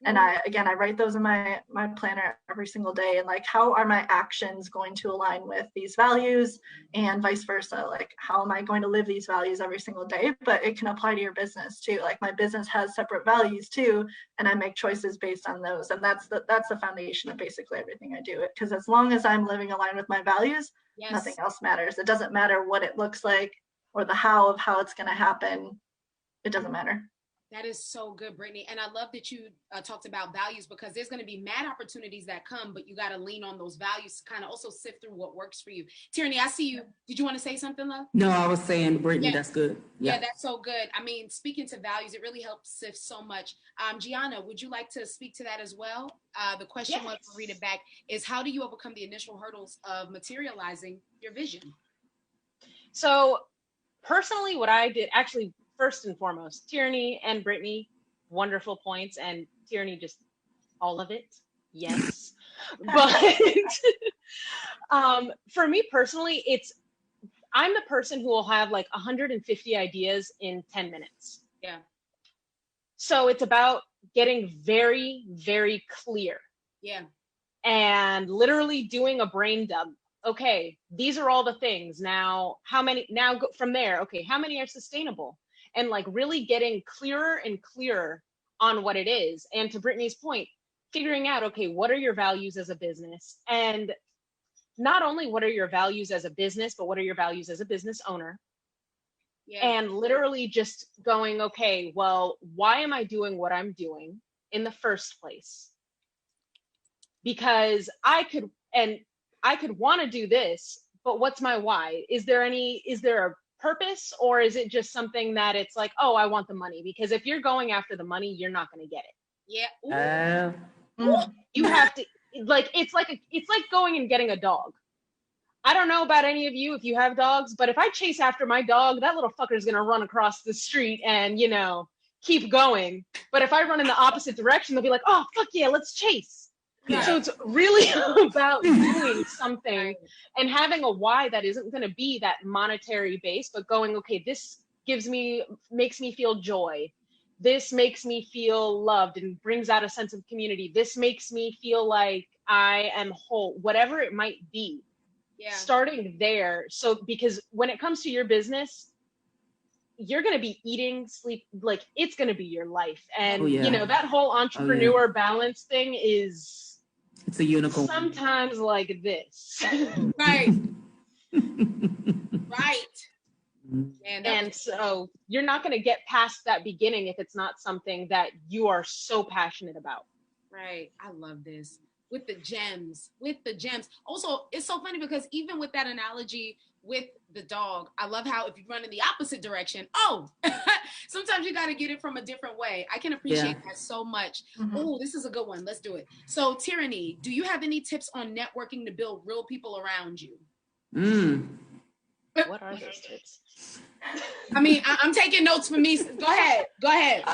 And I write those in my planner every single day. And like, how are my actions going to align with these values and vice versa? Like, how am I going to live these values every single day? But it can apply to your business too. Like my business has separate values too, and I make choices based on those. And that's the foundation of basically everything I do. Because as long as I'm living aligned with my values, nothing else matters. It doesn't matter what it looks like or the how of how it's going to happen. It doesn't matter. That is so good, Brittany. And I love that you talked about values because there's going to be mad opportunities that come, but you got to lean on those values to kind of also sift through what works for you. Tierany, I see you. Did you want to say something, love? No, I was saying, Brittany, that's good. Yeah, that's so good. I mean, speaking to values, it really helps sift so much. Gianna, would you like to speak to that as well? The question was, to read it back, is how do you overcome the initial hurdles of materializing your vision? So personally, what I did, actually, first and foremost, Tierany and Brittany, wonderful points, and Tierany, just all of it, yes. But for me personally, I'm the person who will have like 150 ideas in 10 minutes. Yeah. So it's about getting very, very clear. Yeah. And literally doing a brain dump. Okay, these are all the things. Now, go from there, okay, how many are sustainable? And like really getting clearer and clearer on what it is. And to Brittany's point, figuring out, okay, what are your values as a business? And not only what are your values as a business, but what are your values as a business owner? Yeah. And literally just going, okay, well, why am I doing what I'm doing in the first place? Because I could want to do this, but what's my why? Is there a purpose, or is it just something that it's like, oh, I want the money? Because if you're going after the money, you're not going to get it. Yeah. You have to, like, it's like going and getting a dog. I don't know about any of you if you have dogs, but if I chase after my dog, that little fucker's going to run across the street and, keep going. But if I run in the opposite direction, they'll be like, oh, fuck yeah, let's chase. Yeah. So it's really about doing something and having a why that isn't going to be that monetary base, but going, okay, this makes me feel joy. This makes me feel loved and brings out a sense of community. This makes me feel like I am whole, whatever it might be. Yeah. Starting there. So, because when it comes to your business, you're going to be eating, sleep, like it's going to be your life. And, that whole entrepreneur balance thing it's a unicorn. Sometimes like this. Right. Right. And so you're not going to get past that beginning if it's not something that you are so passionate about. Right. I love this. With the gems. Also, it's so funny because even with that analogy with the dog, I love how if you run in the opposite direction, sometimes you got to get it from a different way. I can appreciate that so much. Mm-hmm. Oh, this is a good one. Let's do it. So, Tierany, do you have any tips on networking to build real people around you? What are those tips? I mean, I'm taking notes for me. Go ahead.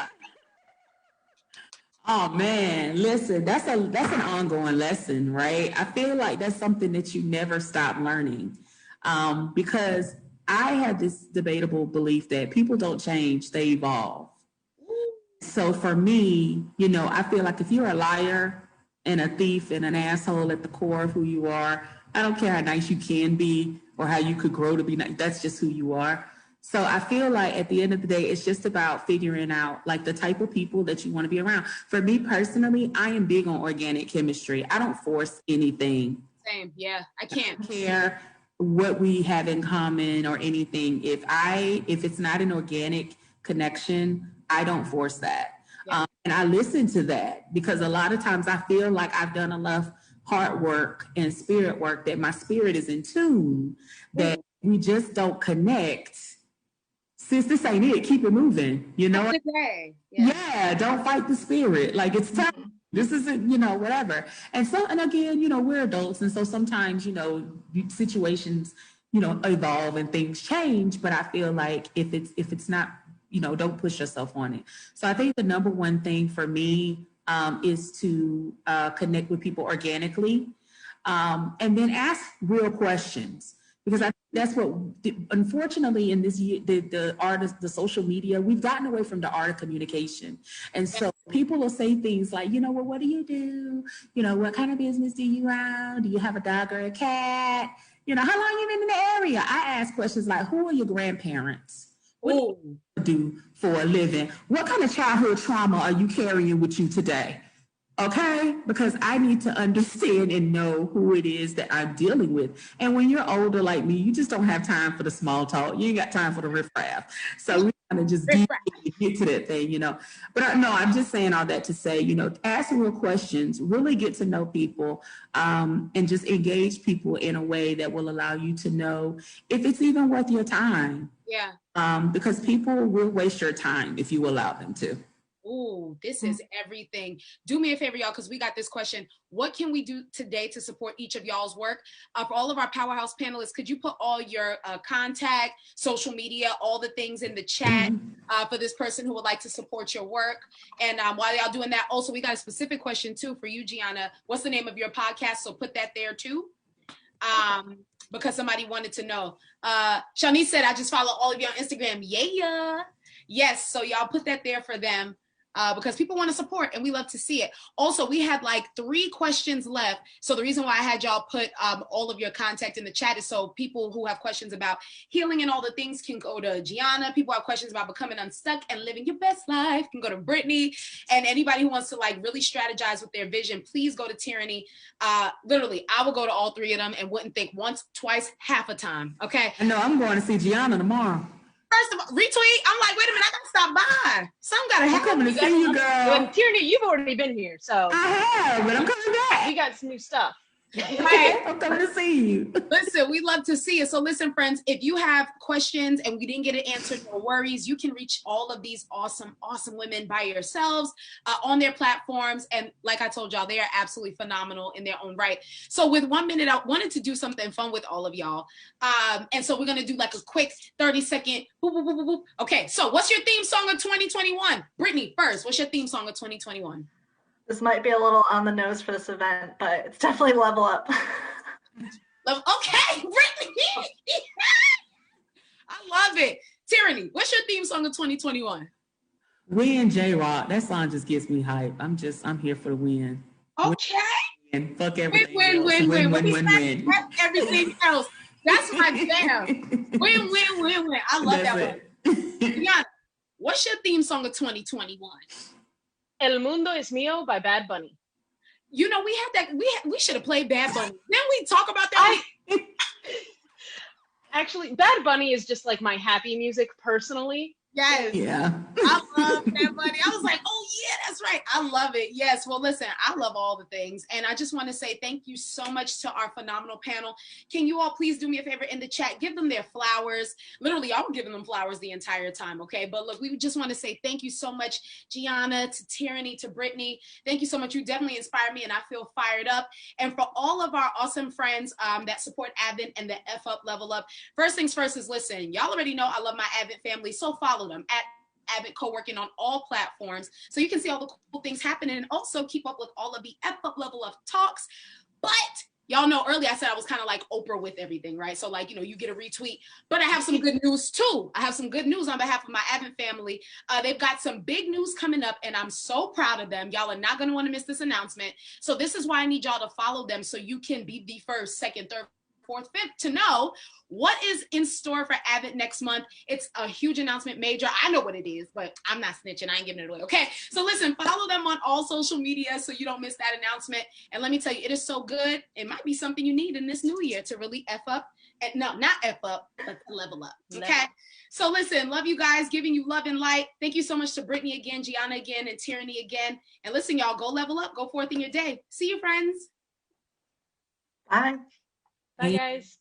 Oh man, listen, that's an ongoing lesson, right? I feel like that's something that you never stop learning. Because I had this debatable belief that people don't change, they evolve. So for me, I feel like if you're a liar and a thief and an asshole at the core of who you are, I don't care how nice you can be or how you could grow to be nice, that's just who you are. So I feel like at the end of the day, it's just about figuring out like the type of people that you want to be around. For me personally, I am big on organic chemistry. I don't force anything. Same. Yeah, I can't care what we have in common or anything. If it's not an organic connection, I don't force that. Yeah. And I listen to that because a lot of times I feel like I've done enough heart work and spirit work that my spirit is in tune, that we just don't connect. Sis, this ain't it. Keep it moving. Yeah, don't fight the spirit. Like it's time. This isn't, whatever. And again, we're adults. And so sometimes, situations, evolve and things change. But I feel like if it's not, don't push yourself on it. So I think the number one thing for me is to connect with people organically and then ask real questions. Because I think that's what, unfortunately, in this year, the art of the social media, we've gotten away from the art of communication. And so people will say things like, well, what do you do? What kind of business do you own? Do you have a dog or a cat? How long you been in the area? I ask questions like, who are your grandparents? What do you do for a living? What kind of childhood trauma are you carrying with you today? Okay, because I need to understand and know who it is that I'm dealing with. And when you're older like me, you just don't have time for the small talk. You ain't got time for the riffraff. So we kind of just get to that thing, But I'm just saying all that to say, ask real questions, really get to know people, and just engage people in a way that will allow you to know if it's even worth your time. Yeah. Because people will waste your time if you allow them to. Ooh, this is everything. Do me a favor, y'all, because we got this question. What can we do today to support each of y'all's work? For all of our powerhouse panelists, could you put all your contact, social media, all the things in the chat for this person who would like to support your work? And while y'all doing that, also, we got a specific question, too, for you, Gianna. What's the name of your podcast? So put that there, too. because somebody wanted to know. Shanice said, I just follow all of you on Instagram. Yeah. Yes. So y'all put that there for them. Because people want to support and we love to see it. Also, we had like 3 questions left. So the reason why I had y'all put all of your contact in the chat is so people who have questions about healing and all the things can go to Gianna. People have questions about becoming unstuck and living your best life can go to Brittany. And anybody who wants to like really strategize with their vision, please go to Tierany. Literally, I will go to all 3 of them and wouldn't think once, twice, half a time. Okay. I know I'm going to see Gianna tomorrow. First of all, retweet. I'm like, wait a minute, I gotta stop by. Some gotta happen. I'm coming to see you, girl. Well, Tierany, you've already been here, so I have, but I'm coming back. we got some new stuff. Right. I'm coming to see you. Listen, we love to see it. So listen, friends, if you have questions and we didn't get it answered, no worries. You can reach all of these awesome, awesome women by yourselves on their platforms. And like I told y'all, they are absolutely phenomenal in their own right. So with 1 minute, I wanted to do something fun with all of y'all. And so we're going to do like a quick 30-second boop, boop, boop, boop, boop. Okay, so what's your theme song of 2021? Brittany, first, what's your theme song of 2021? This might be a little on the nose for this event, but it's definitely Level Up. Okay, Brittany. I love it. Tierany, what's your theme song of 2021? Win J-Rock. That song just gets me hype. I'm here for the win. Okay. And fuck everything Win. Everything else. That's my jam. Win. I love that one. Gianna, what's your theme song of 2021? El Mundo Es Mío by Bad Bunny. You know, we had that. We should have played Bad Bunny. Didn't we talk about that? Actually, Bad Bunny is just like my happy music personally. Yes. Yeah. I love Bad Bunny. I was like, oh yeah, that's right. I love it. Yes. Well, listen, I love all the things. And I just want to say thank you so much to our phenomenal panel. Can you all please do me a favor in the chat? Give them their flowers. Literally, I'm giving them flowers the entire time. Okay. But look, we just want to say thank you so much, Gianna, to Tierany, to Brittany. Thank you so much. You definitely inspired me and I feel fired up. And for all of our awesome friends that support Advent and the F Up Level Up, first things first is listen, y'all already know I love my Advent family. So follow them at Advent Coworking on all platforms so you can see all the cool things happening and also keep up with all of the F Up Level Up talks. But y'all know earlier I said I was kind of like Oprah with everything, right? So like, you know, you get a retweet, but I have some good news too. I have some good news on behalf of my Advent family. They've got some big news coming up and I'm so proud of them. Y'all are not going to want to miss this announcement. So this is why I need y'all to follow them so you can be the first, second, third, fourth, fifth to know what is in store for Advent next month. It's a huge announcement, major. I know what it is, but I'm not snitching. I ain't giving it away. Okay. So listen, follow them on all social media so you don't miss that announcement. And let me tell you, it is so good. It might be something you need in this new year to really F up. And no, not F up, but level up. Okay. So listen, love you guys, giving you love and light. Thank you so much to Brittany again, Gianna again, and Tierany again. And listen, y'all, go level up, go forth in your day. See you, friends. Bye. Bye, guys.